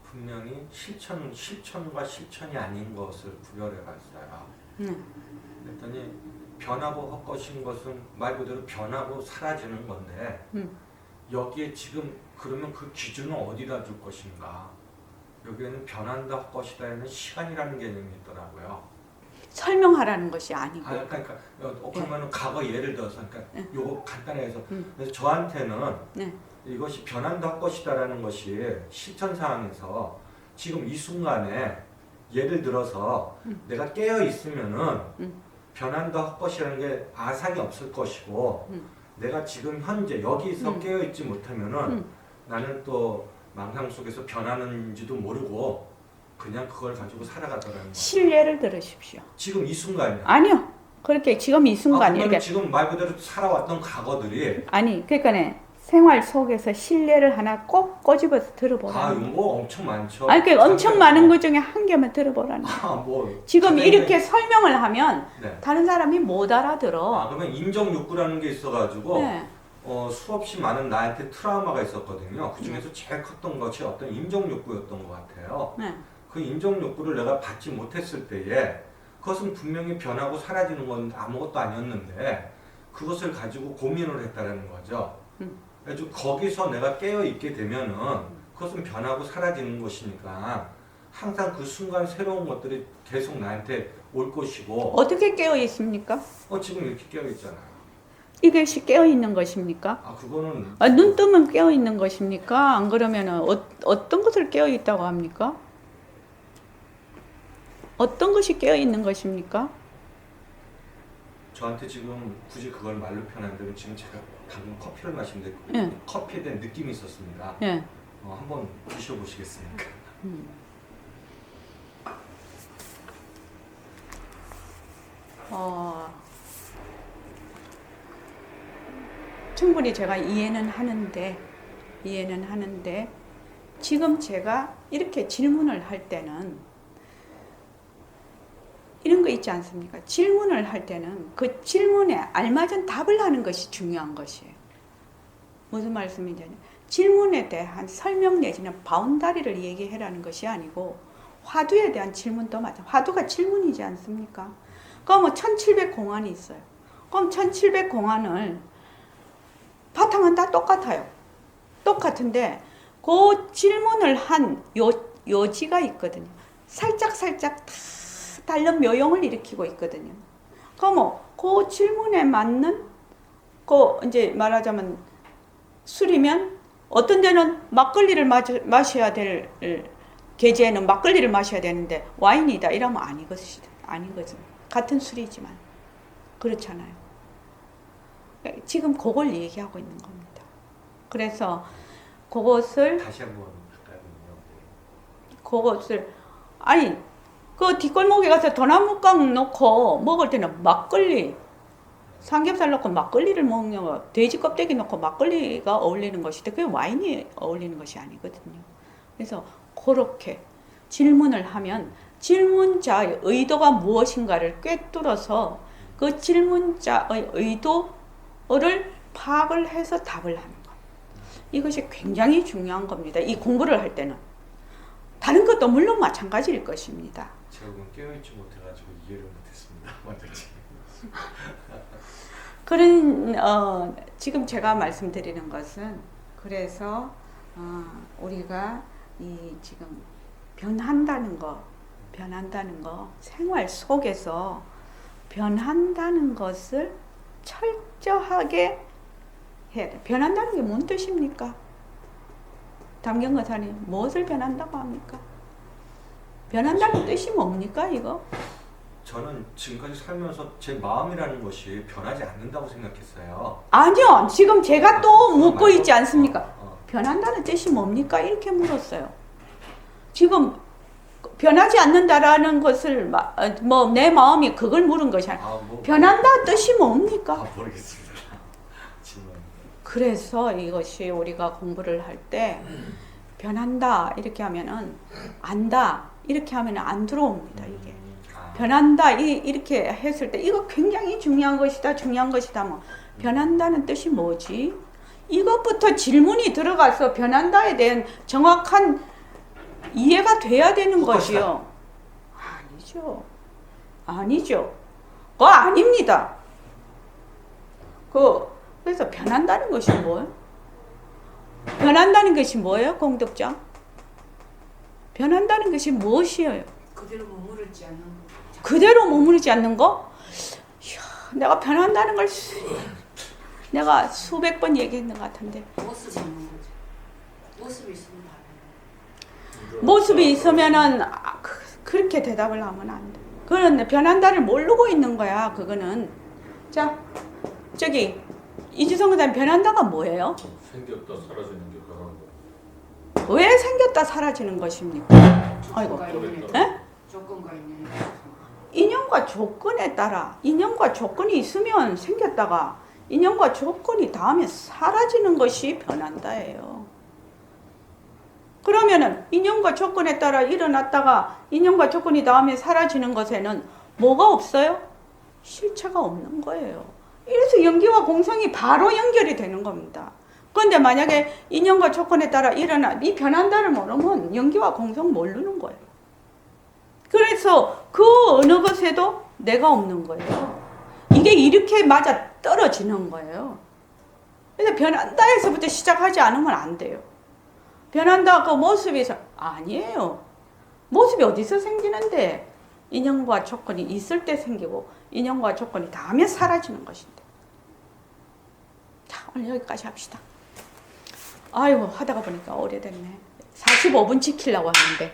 분명히 실천과 실천이 아닌 것을 구별해봤어요. 그랬더니 변하고 헛것인 것은 말 그대로 변하고 사라지는 건데 여기에 지금 그러면 그 기준은 어디다 둘 것인가? 여기에는 변한다 헛것이다에는 시간이라는 개념이 있더라고요. 설명하라는 것이 아니고. 그러니까 그러면 과거 예를 들어서 그러니까 요거 간단히 해서 그래서 저한테는 네. 이것이 변한다 헛것이다라는 것이 실천 상황에서 지금 이 순간에 예를 들어서 내가 깨어 있으면은 변한다 헛것이라는 게 아상이 없을 것이고 내가 지금 현재 여기서 깨어 있지 못하면은 나는 또 망상 속에서 변하는지도 모르고 그냥 그걸 가지고 살아가더라는 거예요. 실례를 들으십시오. 지금 이 순간이요. 아니요. 그렇게 지금 이 순간 그러면 이렇게 지금 말 그대로 살아왔던 과거들이 아니 그러니까 생활 속에서 실례를 하나 꼭 꼬집어서 들어보라. 이거 엄청 많죠. 아니 그 엄청 많은 것 중에 한 개만 들어보라는 거예요. 뭐 지금 선생님이- 이렇게 설명을 하면 네. 다른 사람이 못 알아들어. 그러면 인정 욕구라는 게 있어가지고 네. 수없이 많은 나한테 트라우마가 있었거든요. 그 중에서 제일 컸던 것이 어떤 인정 욕구였던 것 같아요. 네. 그 인정 욕구를 내가 받지 못했을 때에 그것은 분명히 변하고 사라지는 건 아무것도 아니었는데 그것을 가지고 고민을 했다는 거죠. 그래서 거기서 내가 깨어 있게 되면은 그것은 변하고 사라지는 것이니까 항상 그 순간 새로운 것들이 계속 나한테 올 것이고 어떻게 깨어 있습니까? 지금 이렇게 깨어 있잖아요. 이것이 깨어 있는 것입니까? 그거는 눈 뜨면 깨어 있는 것입니까? 안 그러면은 어떤 것을 깨어 있다고 합니까? 어떤 것이 깨어 있는 것입니까? 저한테 지금 굳이 그걸 말로 표현한다면 지금 제가 방금 커피를 마시는데 예. 커피에 대한 느낌이 있었습니다. 예. 한번 드셔보시겠습니까? 충분히 제가 이해는 하는데 지금 제가 이렇게 질문을 할 때는 이런 거 있지 않습니까? 질문을 할 때는 그 질문에 알맞은 답을 하는 것이 중요한 것이에요. 무슨 말씀인지 질문에 대한 설명 내지는 바운다리를 얘기해라는 것이 아니고 화두에 대한 질문도 맞아. 화두가 질문이지 않습니까? 그럼 1700공안이 있어요. 그럼 1700공안을 바탕은 다 똑같아요. 똑같은데 그 질문을 한 요지가 있거든요. 살짝 다 다른 묘용을 일으키고 있거든요. 그럼 그 질문에 맞는 이제 말하자면 술이면 어떤 데는 막걸리를 마셔야 될 계제에는 막걸리를 마셔야 되는데 와인이다 이러면 아닌 거죠. 같은 술이지만 그렇잖아요. 지금 그걸 얘기하고 있는 겁니다. 그래서 그것을 다시 한번 아니 그 뒷골목에 가서 도나무깡 넣고 먹을 때는 막걸리 삼겹살 넣고 막걸리를 먹는 돼지 껍데기 넣고 막걸리가 어울리는 것이데 그게 와인이 어울리는 것이 아니거든요. 그래서 그렇게 질문을 하면 질문자의 의도가 무엇인가를 꿰뚫어서 그 질문자의 의도를 파악을 해서 답을 하는 것. 이것이 굉장히 중요한 겁니다. 이 공부를 할 때는. 다른 것도 물론 마찬가지일 것입니다. 제가 깨어있지 못해가지고 이해를 못했습니다. 완전히. 지금 제가 말씀드리는 것은 그래서 우리가 이 지금 변한다는 거 생활 속에서 변한다는 것을 철저하게 해야 돼. 변한다는 게 뭔 뜻입니까? 담경거사님 무엇을 변한다고 합니까? 변한다는 뜻이 뭡니까 이거? 저는 지금까지 살면서 제 마음이라는 것이 변하지 않는다고 생각했어요. 아니요. 지금 제가 또 묻고 있지 말고, 않습니까? 변한다는 뜻이 뭡니까? 이렇게 물었어요. 지금 변하지 않는다라는 것을 뭐 내 마음이 그걸 물은 것이 아니라 뭐, 변한다 뜻이 뭡니까? 모르겠습니다. 질문. 그래서 이것이 우리가 공부를 할 때 변한다 이렇게 하면은 안다 이렇게 하면 안 들어옵니다 이게. 변한다 이렇게 했을 때 이거 굉장히 중요한 것이다 뭐 변한다는 뜻이 뭐지? 이것부터 질문이 들어가서 변한다에 대한 정확한 이해가 돼야 되는 것이요. 아니죠. 그거 아닙니다. 그래서 변한다는 것이 뭐예요? 변한다는 것이 뭐예요, 공덕장? 변한다는 것이 무엇이에요? 그대로 머무르지 않는 거. 그대로 머무르지 않는 거? 이야, 내가 변한다는 걸 내가 수백 번 얘기했는 것 같은데. 모습이 있는 거죠. 모습이 있으면 다 모습이 있으면은 그렇게 대답을 하면 안 돼. 그건 변한다를 모르고 있는 거야. 그거는. 자, 저기 이주성 의사님 변한다가 뭐예요? 생겼다 사라지는 게 변하는 거. 왜 생겼다 사라지는 것입니까? 아이고. 조건과 있는 에? 조건과 있는 인연과 조건에 따라 인연과 조건이 있으면 생겼다가 인연과 조건이 닿으면 사라지는 것이 변한다예요. 그러면은 인연과 조건에 따라 일어났다가 인연과 조건이 닿으면 사라지는 것에는 뭐가 없어요? 실체가 없는 거예요. 이래서 연기와 공성이 바로 연결이 되는 겁니다. 그런데 만약에 인연과 조건에 따라 이 변한다를 모르면 연기와 공성 모르는 거예요. 그래서 그 어느 것에도 내가 없는 거예요. 이게 이렇게 맞아 떨어지는 거예요. 그래서 변한다 해서부터 시작하지 않으면 안 돼요. 변한다 그 모습에서 아니에요. 모습이 어디서 생기는데 인연과 조건이 있을 때 생기고 인연과 조건이 닿으면 사라지는 것인데. 자, 오늘 여기까지 합시다. 아이고 하다가 보니까 오래됐네. 45분 지키려고 하는데